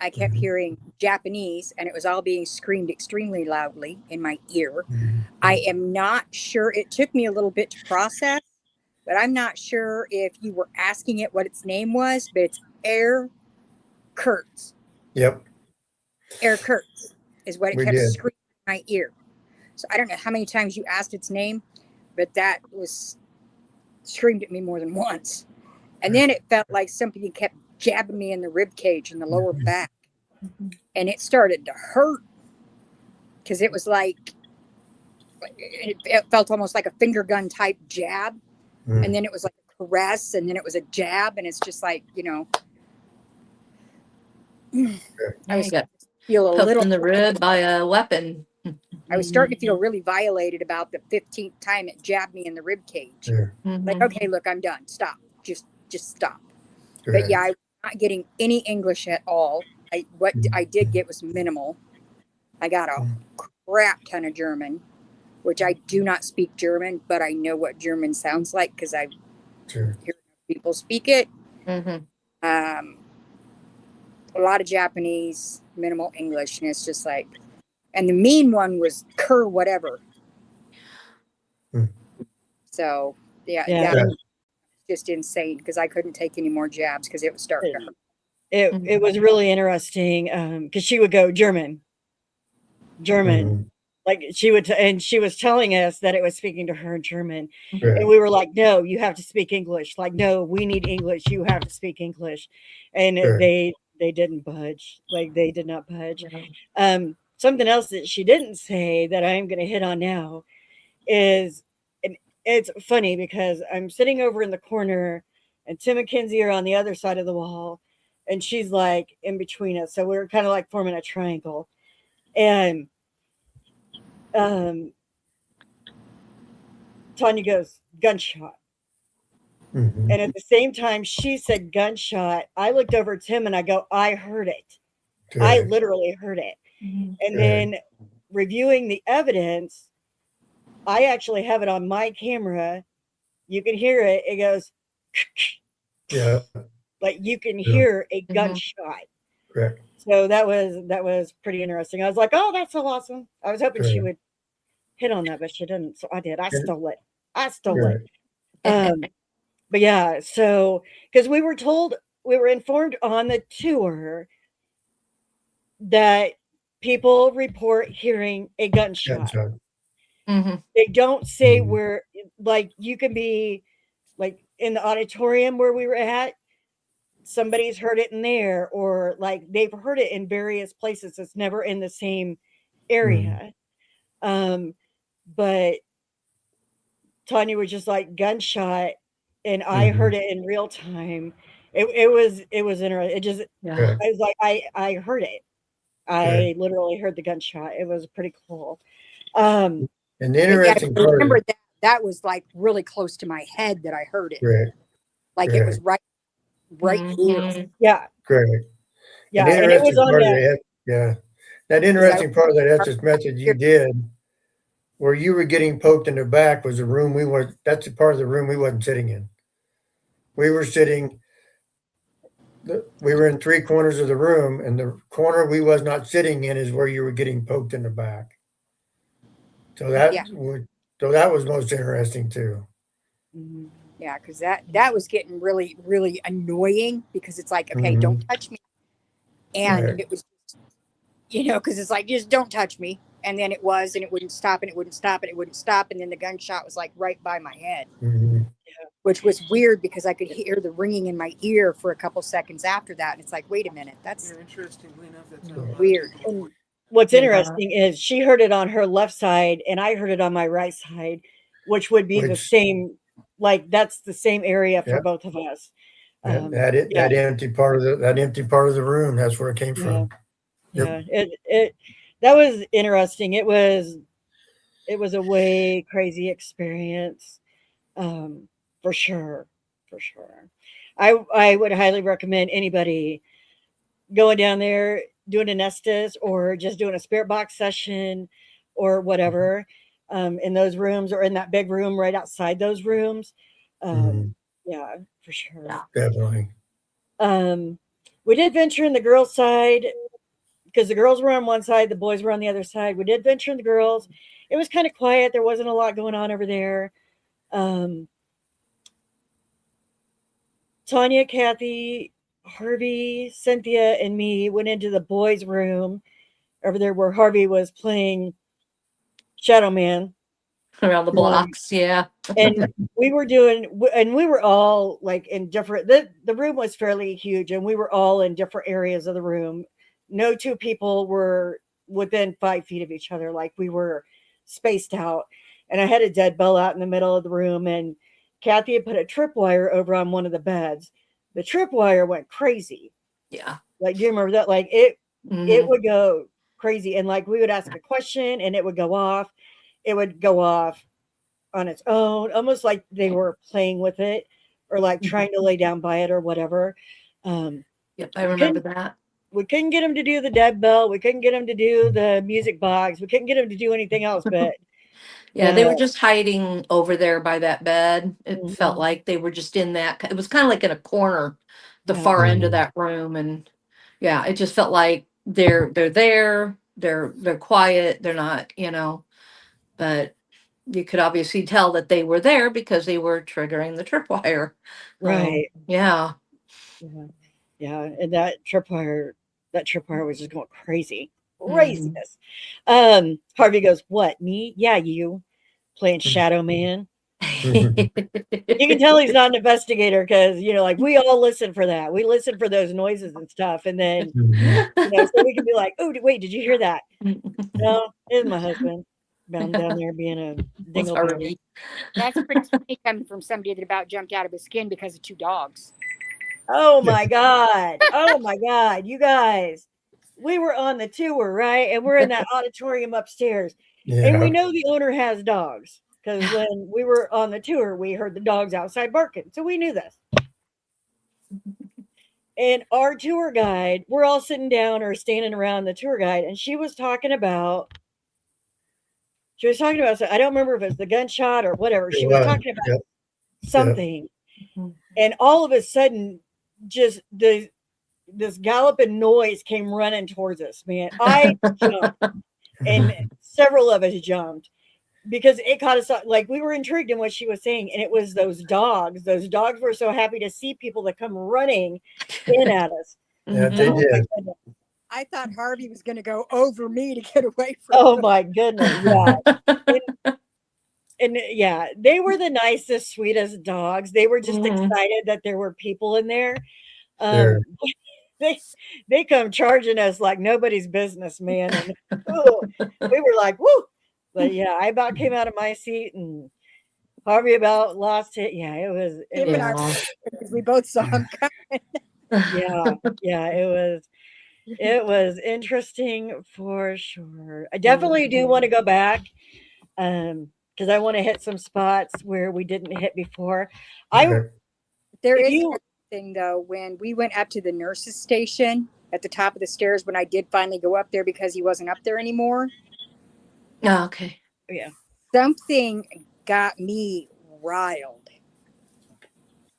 D: I kept
B: Mhm,
D: hearing Japanese, and it was all being screamed extremely loudly in my ear.
B: mhm,
D: I am not sure. It took me a little bit to process, but I'm not sure if you were asking it what its name was, but it's Air Kurtz.
B: Yep,
D: Air Kurtz is what it
B: we
D: kept
B: did.
D: screaming in my ear. So I don't know how many times you asked its name, but that was screamed at me more than once. And then it felt like somebody kept jabbing me in the rib cage in the lower
B: Mhm,
D: back.
C: Mhm.
D: And it started to hurt because it was like, it felt almost like a finger gun type jab. And
B: mm,
D: then it was like a caress, and then it was a jab. And it's just like, I
C: Yeah,
D: was
C: you got
D: starting to feel a
C: poked
D: little,
C: in the rib by a weapon.
D: I was starting to feel really violated about the 15th time it jabbed me in the rib cage.
B: yeah,
D: Like,
C: Mhm.
D: okay, look, I'm done. Stop. Just stop. But yeah, I'm not getting any English at all. What I did get was minimal. I got a crap ton of German, which I do not speak German, but I know what German sounds like because I
B: Sure.
D: hear people speak it.
C: Mm-hmm.
D: A lot of Japanese, minimal English, and it's just like, and the mean one was Kerr whatever. So yeah,
A: Yeah.
D: that was just insane because I couldn't take any more jabs because it was starting to hurt.
A: It was really interesting because she would go German, like she would, and she was telling us that it was speaking to her in German, and we were like, "No, you have to speak English." Like, "No, we need English. You have to speak English," and they didn't budge. Like they did not budge. Something else that she didn't say that I'm going to hit on now is, and it's funny because I'm sitting over in the corner, and Tim and Kinsey are on the other side of the wall, and she's like in between us. So we're kind of like forming a triangle. And Tanya goes, gunshot. And at the same time she said gunshot, I looked over at Tim and I go, I heard it. I literally heard it. And then reviewing the evidence, I actually have it on my camera. You can hear it. It goes,
B: Yeah.
A: like you can hear a gunshot.
B: Correct.
A: So that was pretty interesting. I was like, oh, that's so awesome. I was hoping she would hit on that, but she didn't. So I did. I stole it. But yeah, so because we were informed on the tour that people report hearing a gunshot. They don't say where, like you can be like in the auditorium where we were at, somebody's heard it in there, or like they've heard it in various places. It's never in the same area. But Tanya was just like gunshot, and I heard it in real time. It was interesting. It just I was like I heard it. I literally heard the gunshot. It was pretty cool.
B: And the interesting
D: part, I remember that was like really close to my head that I heard it. Like it was right here.
A: Yeah.
B: Correct.
A: Yeah. And it was on
B: that. That interesting part of that Estes message you did, where you were getting poked in the back, was the room that's the part of the room we wasn't sitting in. We were in 3 corners of the room, and the corner we was not sitting in is where you were getting poked in the back. So that was most interesting too.
D: Yeah, because that was getting really, really annoying because it's like, okay, don't touch me. And it was, because it's like, just don't touch me. And then it was, and it wouldn't stop, and it wouldn't stop, and it wouldn't stop. And then the gunshot was like right by my head, which was weird because I could hear the ringing in my ear for a couple seconds after that. And it's like, wait a minute, that's
E: interestingly enough, that's
D: weird.
A: And what's interesting is she heard it on her left side, and I heard it on my right side, which would be the same. Like that's the same area for both of us.
B: That empty part of the room. That's where it came from.
A: Yeah, that was interesting. It was a way crazy experience, for sure. I would highly recommend anybody going down there, doing an Estes or just doing a spirit box session or whatever, in those rooms or in that big room right outside those rooms. Yeah, for sure.
B: Definitely.
A: We did venture in the girls' side because the girls were on one side, the boys were on the other side. We did venture in the girls. It was kind of quiet. There wasn't a lot going on over there. Tanya, Kathy, Harvey, Cynthia, and me went into the boys' room over there where Harvey was playing Shadow Man
C: around the blocks.
A: And we were all like in different, the room was fairly huge, and we were all in different areas of the room. No two people were within 5 feet of each other. Like we were spaced out, and I had a dead bell out in the middle of the room, and Kathy had put a tripwire over on one of the beds. The tripwire went crazy.
C: Yeah.
A: Like, do you remember that? Like it would go crazy. And like we would ask a question and it would go off. It would go off on its own, almost like they were playing with it. or like trying to lay down by it or whatever.
C: Yep, I
A: We
C: remember
A: couldn't,
C: that.
A: we couldn't get him to do the dead belt. We couldn't get him to do the music box. We couldn't get him to do anything else. But
C: Yeah, they were
A: the
C: just hiding over there by that bed. It felt
A: mhm,
C: like they were just in that. It was kind of like in a corner, the
A: yeah,
C: far end of
B: Mhm.
C: that room, and yeah, it just felt like they're there. They're quiet. They're not, but you could obviously tell that they were there because they were triggering the tripwire.
A: right.
C: Yeah.
A: Yeah, yeah, and that tripwire was just going crazy,
C: Mhm.
A: craziness. Harvey goes, "What, me? Yeah, you playing Shadow Man." You can tell he's not an investigator because like we all listen for that. We listen for those noises and stuff, and then
B: Mhm.
A: so we can be like, "Oh, wait, did you hear that?" No, it's my husband down there being a
C: Was
A: dingleberry.
C: Harvey.
D: That's pretty funny coming from somebody that about jumped out of his skin because of 2 dogs.
A: Oh my god! Oh my god! You guys, we were on the tour, right? And we're in that auditorium upstairs, and we
B: Yeah.
A: know the owner has dogs because when we were on the tour, we heard the dogs outside barking, so we knew this. And our tour guide, we're all sitting down or standing around the tour guide, and she was talking about. I don't remember if it was the gunshot or whatever.
B: It
A: She was
B: was.
A: talking about
B: Yep. Yep.
A: something, and all of a sudden, just this galloping noise came running towards us. Man, I jumped, and several of us jumped because it caught us like we were intrigued in what she was saying, and it was those dogs. Those dogs were so happy to see people that come running in at us.
B: Yeah, they
C: Mhm.
A: Oh my
B: did.
A: goodness.
D: I thought Harvey was going to go over me to get away from
A: Oh
D: him.
A: my goodness. Yeah. And yeah, they were the nicest, sweetest dogs. They were just
C: Mhm.
A: excited that there were people in there.
B: Sure.
A: Um, they they come charging us like nobody's business, man. And oh, we were like, woo. But yeah, I about came out of my seat and Harvey about lost it. Yeah, it
D: Him and
A: was
D: I,
C: Yeah.
D: because we both saw him coming.
A: yeah, yeah, it was interesting for sure. I definitely do want to go back. Because I want to hit some spots where we didn't hit before. I
B: Right.
D: There
A: if
D: is
A: you
D: another thing, though, when we went up to the nurse's station at the top of the stairs, when I did finally go up there because he wasn't up there anymore,
C: Oh, okay.
A: yeah,
D: something got me riled.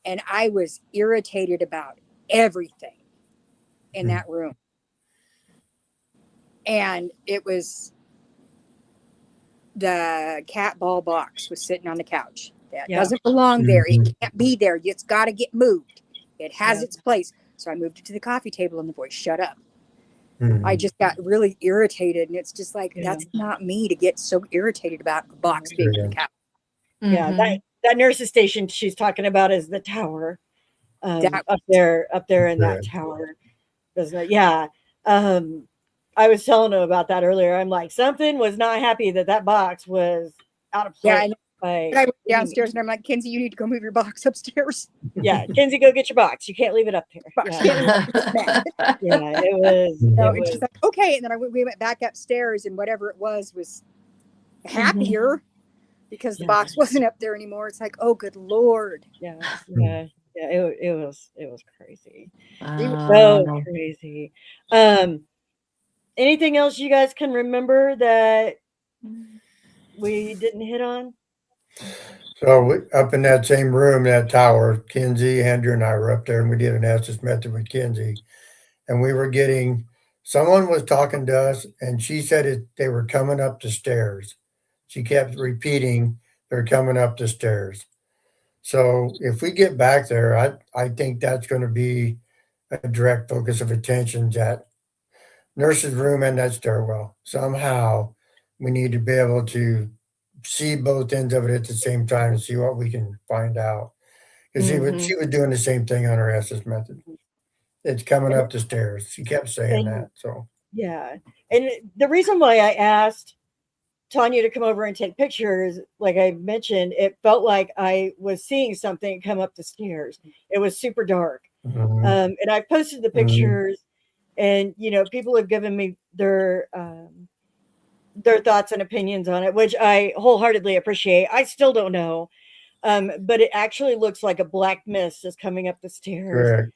D: And I was irritated about everything in that room. And it was the cat ball box was sitting on the couch. That
A: yeah,
D: doesn't belong there.
B: Mhm.
D: It can't be there. It's got to get moved. It has
A: yeah,
D: its place. So I moved it to the coffee table and the voice shut up. I
B: Mhm.
D: just got really irritated. And it's just like,
A: yeah,
D: that's not me to get so irritated about a box being on the
B: Sure.
D: couch.
A: yeah. That
C: Mhm.
A: that nurse's station she's talking about is the tower.
D: That
A: Up there in that
B: Right.
A: tower. Doesn't it? Yeah. Um, I was telling him about that earlier. I'm like, something was not happy that box was out of
D: yeah.
A: place
D: And
A: by
D: I went
A: any means.
D: downstairs and I'm like, Kinsey, you need to go move your box upstairs.
A: Yeah, Kinsey, go get your box. You can't leave it up there.
D: Box
A: Yeah,
D: can't leave it. It's mad.
A: yeah. It was.
D: No,
A: It
B: Mhm.
D: and she's
A: was.
D: like, okay. And then we went back upstairs and whatever it was
C: Mhm.
D: happier because the
A: Yeah,
D: box wasn't up there anymore. It's like, oh, good Lord.
A: yeah, yeah, yeah. It was crazy.
D: We were,
A: So
C: Wow.
A: crazy. Um, anything else you guys can remember that we didn't hit on?
B: So up in that same room, that tower, Kinsey, Andrew, and I were up there, and we did an Estes method with Kinsey, and we were getting. Someone was talking to us, and she said they were coming up the stairs. She kept repeating, "They're coming up the stairs." So if we get back there, I think that's going to be a direct focus of attention, that nurse's room and that stairwell. Somehow we need to be able to see both ends of it at the same time and see what we can find out. Because she
C: Mhm.
B: was doing the same thing on her S's method. It's coming
A: And,
B: up the stairs. She kept saying
A: and
B: that. So
A: yeah, and the reason why I asked Tanya to come over and take pictures, like I mentioned, it felt like I was seeing something come up the stairs. It was super dark.
B: mhm,
A: And I posted the
B: mhm,
A: pictures, and people have given me their thoughts and opinions on it, which I wholeheartedly appreciate. I still don't know. But it actually looks like a black mist is coming up the stairs.
B: Correct.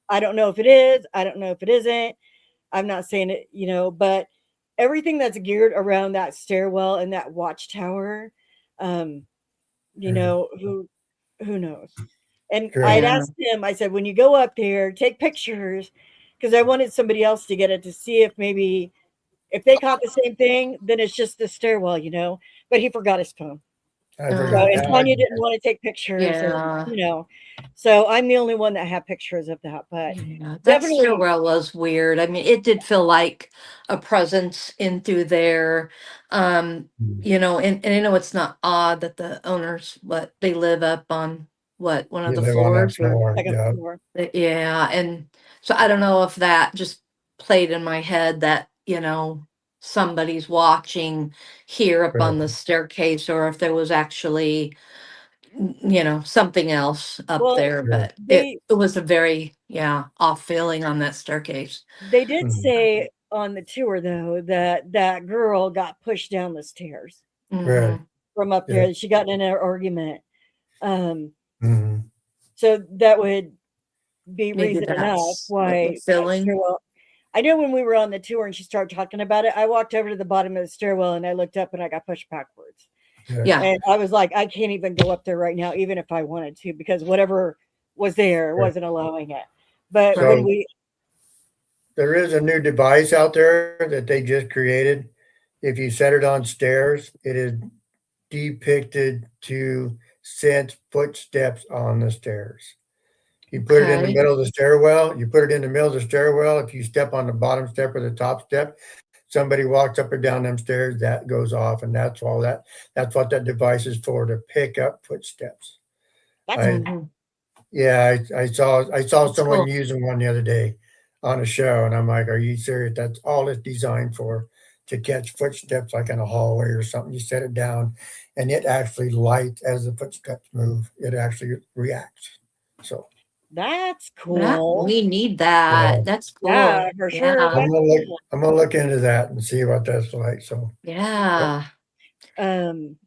A: I don't know if it is. I don't know if it isn't. I'm not saying it, but everything that's geared around that stairwell and that watchtower, um,
B: Yeah.
A: who knows? And I'd
B: Correct.
C: Yeah.
A: asked him, I said, when you go up there, take pictures because I wanted somebody else to get it to see if maybe if they caught the same thing, then it's just the stairwell. But he forgot his phone.
B: I
A: So,
B: forgot.
A: and
C: Okay.
A: Tanya didn't want to take pictures, and
C: Yeah.
A: so I'm the only one that have pictures of that. But
C: Yeah. That
A: definitely,
C: stairwell was weird. I mean, it did feel like a presence in through there.
B: Mm.
C: And I know it's not odd that the owners, what they live up on one of
B: You
C: the
B: live on that
C: floors or
B: floor.
A: second
B: Yeah.
A: floor.
C: yeah. And so I don't know if that just played in my head that, somebody's watching here up on
B: Correct.
C: the staircase or if there was actually something else up
A: Well,
C: there,
B: Correct.
C: but it
A: they
C: it was a very, yeah, off feeling on that staircase.
A: they did
B: Mm.
A: say on the tour though that that girl got pushed down the stairs
B: Correct.
C: Hmm.
A: from up
B: Yeah.
A: there. She got in an argument. Um,
B: Mhm.
A: so that would be
C: Maybe
A: reason enough
C: that's what
A: why
C: we're
A: that
C: feeling.
A: stairwell. I know when we were on the tour and she started talking about it, I walked over to the bottom of the stairwell and I looked up and I got pushed backwards.
B: Yeah.
C: Yeah.
A: And I was like, I can't even go up there right now, even if I wanted to, because whatever was there
B: Yeah.
A: wasn't allowing it. But
C: Right.
A: when we,
B: There is a new device out there that they just created. If you set it on stairs, it is depicted to sense footsteps on the stairs. You put it in the
C: Okay.
B: middle of the stairwell. You put it in the middle of the stairwell. If you step on the bottom step or the top step, somebody walks up or down them stairs, that goes off, and that's all that. That's what that device is for, to pick up footsteps.
A: that's
B: I
C: Hmm.
B: Yeah, I saw
C: That's
B: someone
C: cool.
B: using one the other day on a show, and I'm like, "Are you serious? That's all it's designed for, to catch footsteps like in a hallway or something. You set it down, and it actually lights as the footsteps move. It actually reacts. So
A: that's
C: That
A: cool.
C: we need
B: yeah,
C: that. That's
A: Yeah,
C: cool.
A: for sure.
C: Yeah.
B: I'm
A: That's
B: gonna look.
A: cool.
B: I'm gonna look into that and see what that's like. So yep.
C: Yeah.
A: Um,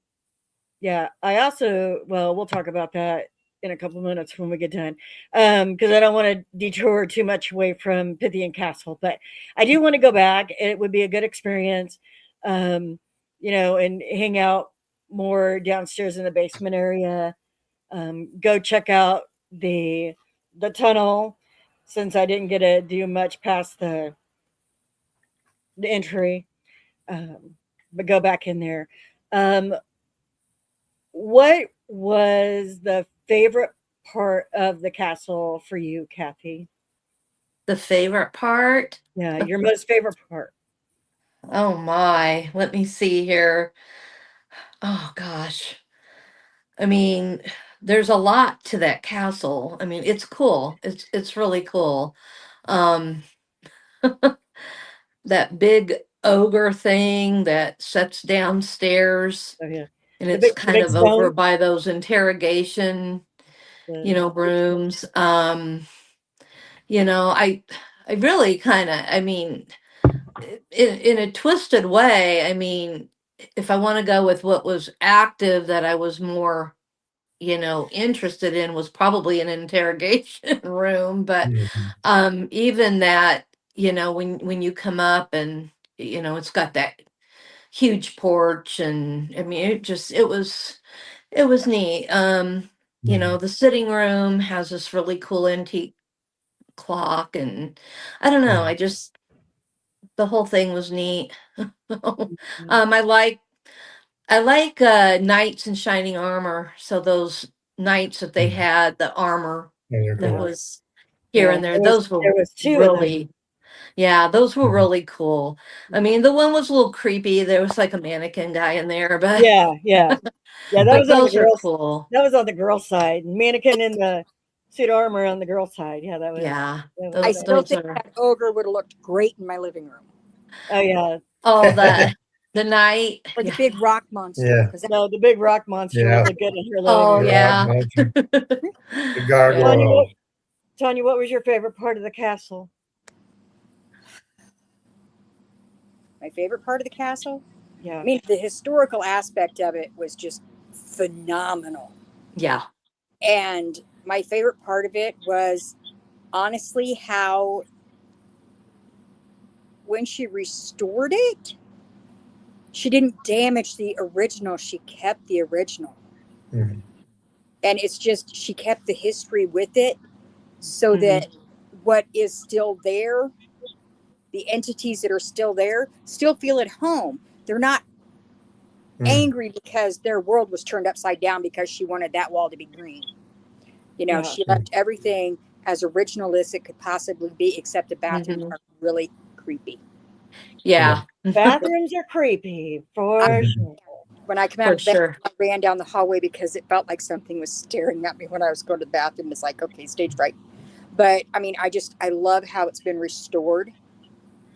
A: yeah, I also, well, we'll talk about that in a couple minutes when we get done. Because I don't want to detour too much away from Pythian Castle, but I do want to go back. It would be a good experience, um, and hang out more downstairs in the basement area. Go check out the tunnel since I didn't get to do much past the entry. But go back in there. Um, What was the favorite part of the castle for you, Kathy?
C: The favorite part.
A: Yeah, your most favorite part.
C: Oh my. Let me see here. Oh gosh. I mean, there's a lot to that castle. I mean, it's cool. It's really cool. Um that big ogre thing that sits downstairs
A: Oh yeah,
C: and
A: the
C: it's
A: big the
C: kind
A: big
C: of over
A: stone.
C: by those interrogation,
A: The big stone.
C: rooms. I really kind of, I mean, in a twisted way, I mean, if I want to go with what was active that I was more, interested in was probably an interrogation room, but
B: Mhm.
C: even that, when you come up and it's got that huge porch, and I mean it was neat.
B: Mhm.
C: The sitting room has this really cool antique clock, and I don't know,
B: Mhm.
C: I just the whole thing was neat.
A: Mhm.
C: I like knights in shining armor, so those knights that they
B: Mhm.
C: had, the armor
B: Yeah, they're
C: that
A: Yeah,
B: cool.
C: was here
A: yeah.
C: and there,
A: There was
C: those were
A: there was two of them.
C: really, yeah, those were
B: Mhm.
C: really cool. I mean, the one was a little creepy. There was like a mannequin guy in there, but
A: Yeah, yeah, yeah. That
C: but
A: was on the
C: those are
A: girls.
C: cool.
A: That was on the girl side. Mannequin in the suit armor on the girl side. Yeah,
C: Yeah,
A: that was
D: I
C: those
A: that.
D: still
C: those
D: think
C: are.
D: that ogre would have looked great in my living room,
A: Oh yeah.
C: Oh, the night.
D: or the
C: Yeah.
D: big rock monster,
B: Yeah,
D: because
A: No, the big rock monster would
B: yeah.
A: look good in her living
C: Oh
B: The
A: room.
B: rock
C: yeah.
B: monster, the
A: Tanya,
B: gargoyle.
A: what was your favorite part of the castle?
D: my favorite part of the castle. I
A: Yeah.
D: mean, the historical aspect of it was just phenomenal.
C: Yeah.
D: And my favorite part of it was honestly how when she restored it, she didn't damage the original. She kept the original.
B: Mhm.
D: And it's just, she kept the history with it so
C: Mhm.
D: that what is still there, the entities that are still there, still feel at home. They're not
B: Mhm.
D: angry because their world was turned upside down because she wanted that wall to be green. You know,
A: Yeah.
D: she left everything as original as it could possibly be, except the bathrooms
C: Mhm.
D: are really creepy.
C: Yeah,
A: Bathrooms are creepy
D: I,
A: for
B: Mhm.
A: sure.
D: when I come out
C: for
D: of the bathroom,
C: sure.
D: I ran down the hallway because it felt like something was staring at me when I was going to the bathroom. It's like, okay, stage fright. But I mean, I love how it's been restored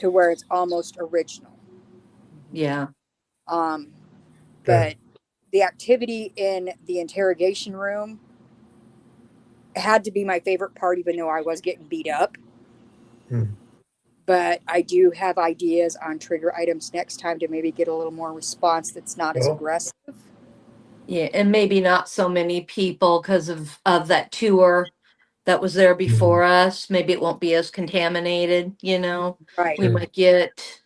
D: to where it's almost original.
C: Yeah.
D: Um,
B: Good.
D: but the activity in the interrogation room had to be my favorite part, even though I was getting beat up.
B: Mhm.
D: But I do have ideas on trigger items next time to maybe get a little more response that's not as
B: Well,
D: aggressive.
C: Yeah, and maybe not so many people because of that tour that was there
B: mhm.
C: before us. Maybe it won't be as contaminated, you know.
D: Right.
C: We
B: Sure.
C: might get,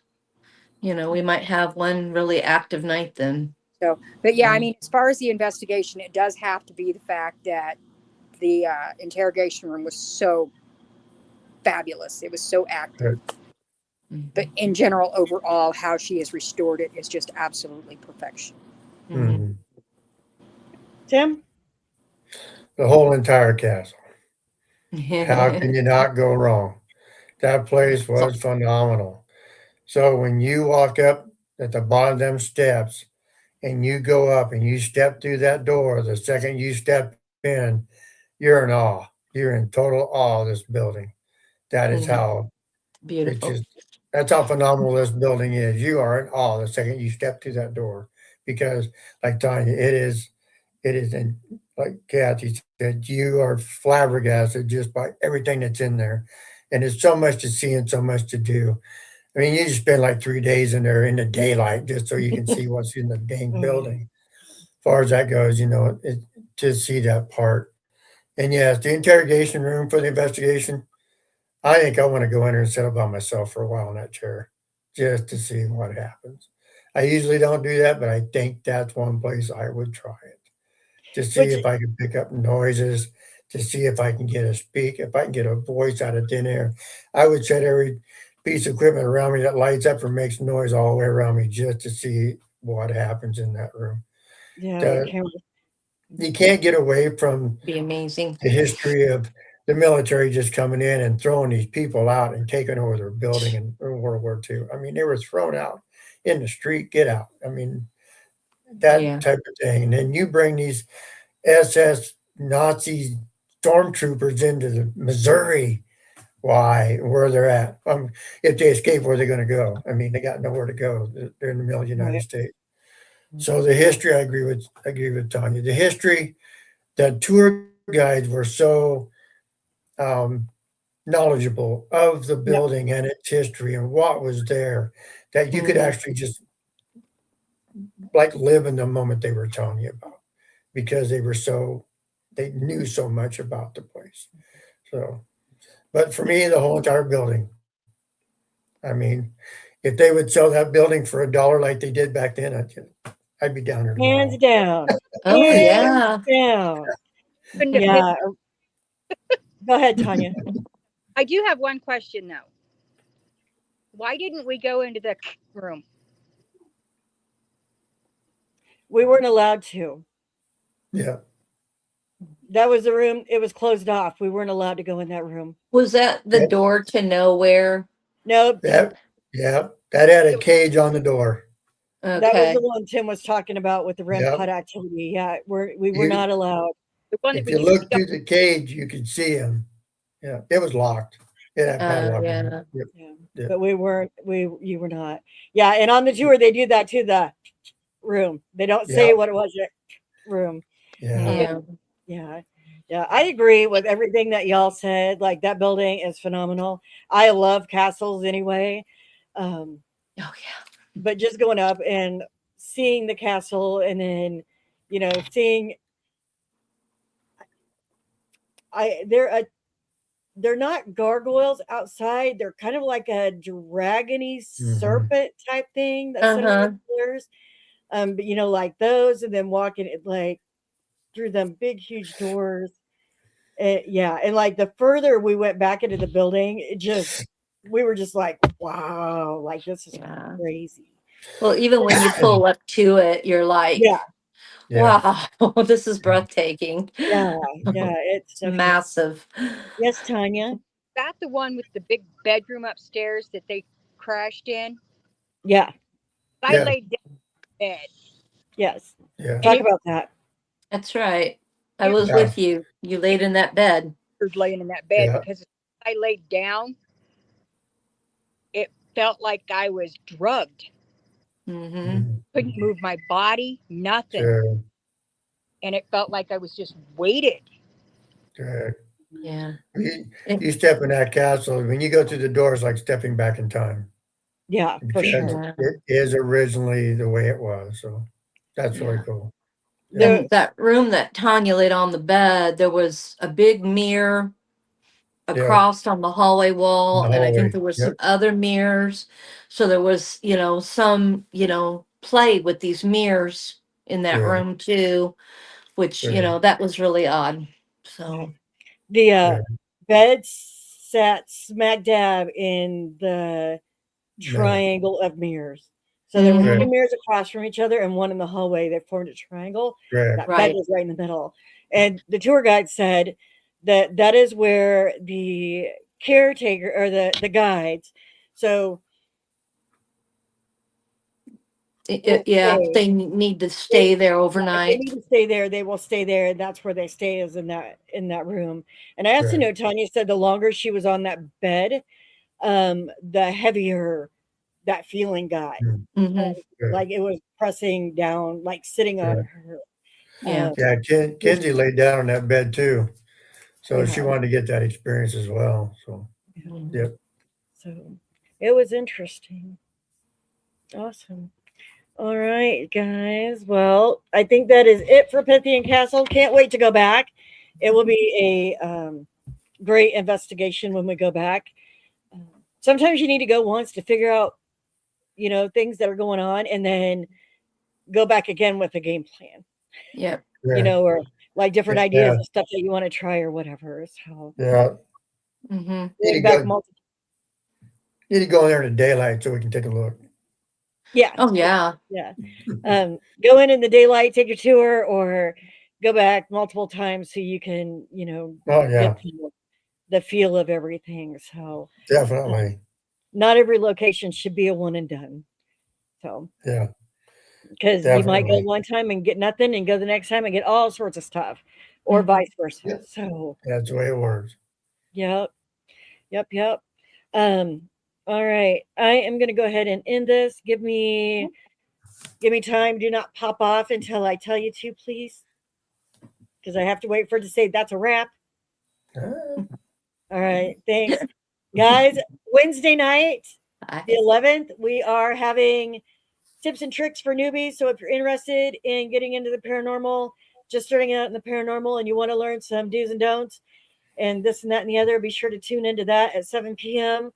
C: we might have one really active night then.
D: So, but yeah, I
C: Mm.
D: mean, as far as the investigation, it does have to be the fact that the interrogation room was so fabulous. It was so active.
B: Good.
D: But
C: Mhm.
D: in general, overall, how she has restored it is just absolutely perfection.
C: Mhm.
B: Mhm.
A: Tim?
B: The whole entire castle. How can you not go wrong? That place was phenomenal. So when you walk up at the bottom of them steps and you go up and you step through that door, the second you step in, you're in awe. You're in total awe of this building. That is
C: Mhm.
B: how it
C: Beautiful.
B: just, that's how phenomenal this building is. You are in awe the second you step through that door because, like Tanya, it is, in, like Kathy said, you are flabbergasted just by everything that's in there. And there's so much to see and so much to do. I mean, you just spend like 3 days in there in the daylight just so you can see what's in the dang
A: Mhm.
B: building. As far as that goes, to see that part. And yes, the interrogation room for the investigation, I think I want to go in there and sit by myself for a while in that chair just to see what happens. I usually don't do that, but I think that's one place I would try it to see
A: Which,
B: if I can pick up noises, to see if I can get if I can get a voice out of thin air. I would set every piece of equipment around me that lights up or makes noise all the way around me just to see what happens in that room.
A: yeah, the
B: The,
A: camera.
B: you can't get away from
C: Be amazing.
B: the history of the military just coming in and throwing these people out and taking over their building in World War II. I mean, they were thrown out in the street, get out. I mean, that
C: Yeah.
B: type of thing. And then you bring these SS Nazi stormtroopers into the Missouri. Why? Where they're at? If they escape, where they're going to go? I mean, they got nowhere to go. They're in the middle of the United
A: Right.
B: States. So the history, I agree with Tanya. The history, the tour guides were so um, knowledgeable of the
A: Yeah.
B: building and its history and what was there that you could
C: Mhm.
B: actually just like live in the moment they were telling you about because they knew so much about the place. So, but for me, the whole entire building, I mean, if they would sell that building for $1 like they did back then, I'd be down there
A: Hands
B: tomorrow.
A: down.
C: Oh
A: Hands
C: yeah.
A: down.
D: Couldn't have hit.
A: Yeah. Go ahead, Tanya.
D: I do have one question though. Why didn't we go into the room?
A: We weren't allowed to.
B: Yeah,
A: That was the room. It was closed off. We weren't allowed to go in that room.
C: Was that the
B: that,
C: door to nowhere?
A: Nope.
B: yeah, that had a
D: It was
B: cage on the door.
A: That was the
C: Okay.
A: one Tim was talking about with the REM
B: Yeah,
A: pod activity. Yeah, we were
B: you
A: not allowed.
D: the one that
B: if
D: we
B: you
D: used to
B: look
D: go.
B: through the cage, you could see him. Yeah, it was locked. It had padlock on it.
C: Yeah.
B: Yep,
A: Yeah,
B: yep,
A: but we weren't. You were not. Yeah, and on the tour they do that to the room. They don't say
B: yep,
A: what it was. Room.
B: yeah.
D: Yeah.
C: Yeah.
A: Yeah. Yeah, I agree with everything that y'all said. Like that building is phenomenal. I love castles anyway. Um,
C: Oh yeah.
A: but just going up and seeing the castle and then, seeing they're not gargoyles outside. They're kind of like a dragony serpent type thing that's sitting on
C: Uh-huh.
A: the stairs. But like those, and then walking it like through them big, huge doors. Yeah, and like the further we went back into the building, we were just like, wow, like this is
C: Yeah.
A: crazy.
C: Well, even when you pull up to it, you're like,
A: Yeah,
B: Yeah.
C: wow, this is breathtaking.
A: yeah, yeah. It's
C: It's
A: definitely
C: massive.
A: yes, Tanya.
D: That the one with the big bedroom upstairs that they crashed in?
A: Yeah,
D: I
B: Yeah.
D: laid down in bed
A: yes.
B: Yeah.
A: Talk
D: it-
A: about that.
C: That's right. I
D: It
C: was
B: Yeah.
C: with you. You laid in that bed.
D: was laying in that bed
B: Yeah.
D: because as I laid down, it felt like I was drugged.
C: Mm-hmm.
D: Couldn't move my body, nothing.
B: Sure.
D: And it felt like I was just weighted.
B: Sure.
C: Yeah.
B: You,
C: It-
B: you step in that castle, when you go through the door, it's like stepping back in time.
A: Yeah, for
B: Because
A: sure.
C: yeah.
B: it is originally the way it was. So that's really
C: Yeah.
B: cool.
A: The
C: And that room that Tanya laid on the bed, there was a big mirror
B: Yeah.
C: across on the hallway
B: In
C: wall,
B: the
C: and I
B: hallway.
C: think there was
B: Yep.
C: some other mirrors. So there was, some, play with these mirrors in that
B: Sure.
C: room too, which,
B: Sure.
C: that was really odd. So,
A: the
B: Yeah.
A: bed sat smack dab in the
B: No.
A: triangle of mirrors. So there were
C: Mhm.
A: two mirrors across from each other and one in the hallway that formed a triangle.
B: Correct.
A: That bed
C: right.
A: was right in the middle. And the tour guide said that that is where the caretaker or the guides so will
C: Yeah, if
A: stay.
C: they need to
A: They,
C: stay there
A: yeah, if they
C: overnight.
A: need to stay there, they will stay there, and that's where they stay is in that room. And I also
B: Correct.
A: know Tanya said the longer she was on that bed, the heavier that feeling got.
C: Hmm.
B: Good.
A: Like it was pressing down, like sitting on
B: Good.
A: her.
C: Yeah.
B: Yeah. Kenzie laid down on that bed too. So she
A: Yeah,
B: wanted to get that experience as well. So,
A: yeah.
C: Mhm.
B: yep.
A: So it was interesting. Awesome. All right, guys. Well, I think that is it for Pythian Castle. Can't wait to go back. It will be a great investigation when we go back. Um, Sometimes you need to go once to figure out, things that are going on, and then go back again with a game plan.
C: Yep.
B: Yeah.
A: Or like different ideas
B: Yeah.
A: of stuff that you want to try or whatever. So
B: Yeah.
C: Hmm.
A: going back multiple.
B: Need to go in there in the daylight so we can take a look.
A: Yeah,
C: Oh, yeah.
A: yeah. Go in the daylight, take a tour, or go back multiple times so you can,
B: Oh yeah,
A: get the feel of everything. So
B: definitely.
A: not every location should be a one and done. So
B: Yeah,
A: because you might go
B: definitely.
A: one time and get nothing, and go the next time and get all sorts of stuff, or
C: Mhm.
A: vice versa.
B: Yep.
A: So
B: That's the way it works.
A: yep, yep. All right, I am gonna go ahead and end this. Give me time. Do not pop off until I tell you to, please, because I have to wait for it to say that's a wrap.
B: Ah,
A: All right, thanks, guys. Wednesday night, the 11th, we are having tips and tricks for newbies. So if you're interested in getting into the paranormal, just starting out in the paranormal, and you want to learn some do's and don'ts and this and that and the other, be sure to tune into that at 7 p.m.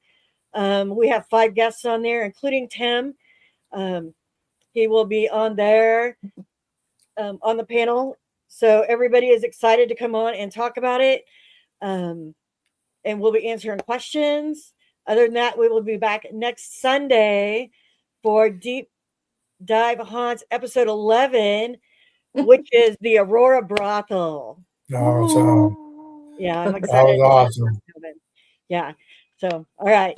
A: We have 5 guests on there, including Tim. He will be on there on the panel. So everybody is excited to come on and talk about it. And we'll be answering questions. Other than that, we will be back next Sunday for Deep Dive Haunts episode 11, which is the Aurora Brothel.
B: no, so
C: Ooh.
A: Yeah, I'm
B: that
A: excited.
B: was awesome.
A: Yeah. So, all right.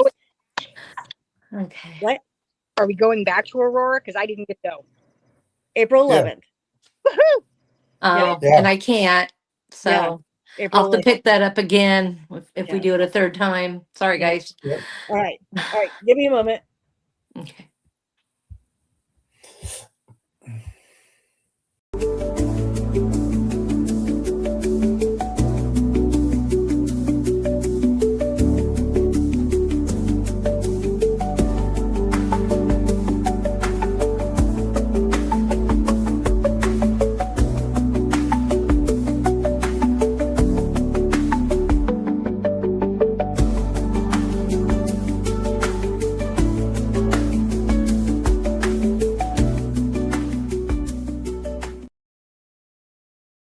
C: Okay.
A: What?
D: Are we going back to Aurora? Because I didn't get to go.
A: April
B: Yeah.
A: 11th.
D: Woohoo!
C: Oh,
B: Yeah.
C: and I can't. So
A: Yeah.
C: I'll
A: April
C: have to
A: 11th.
C: pick that up again if we
A: Yeah.
C: do it a third time. Sorry,
A: Yeah.
C: guys.
B: Yep.
A: All right. All right. Give me a moment.
C: Okay.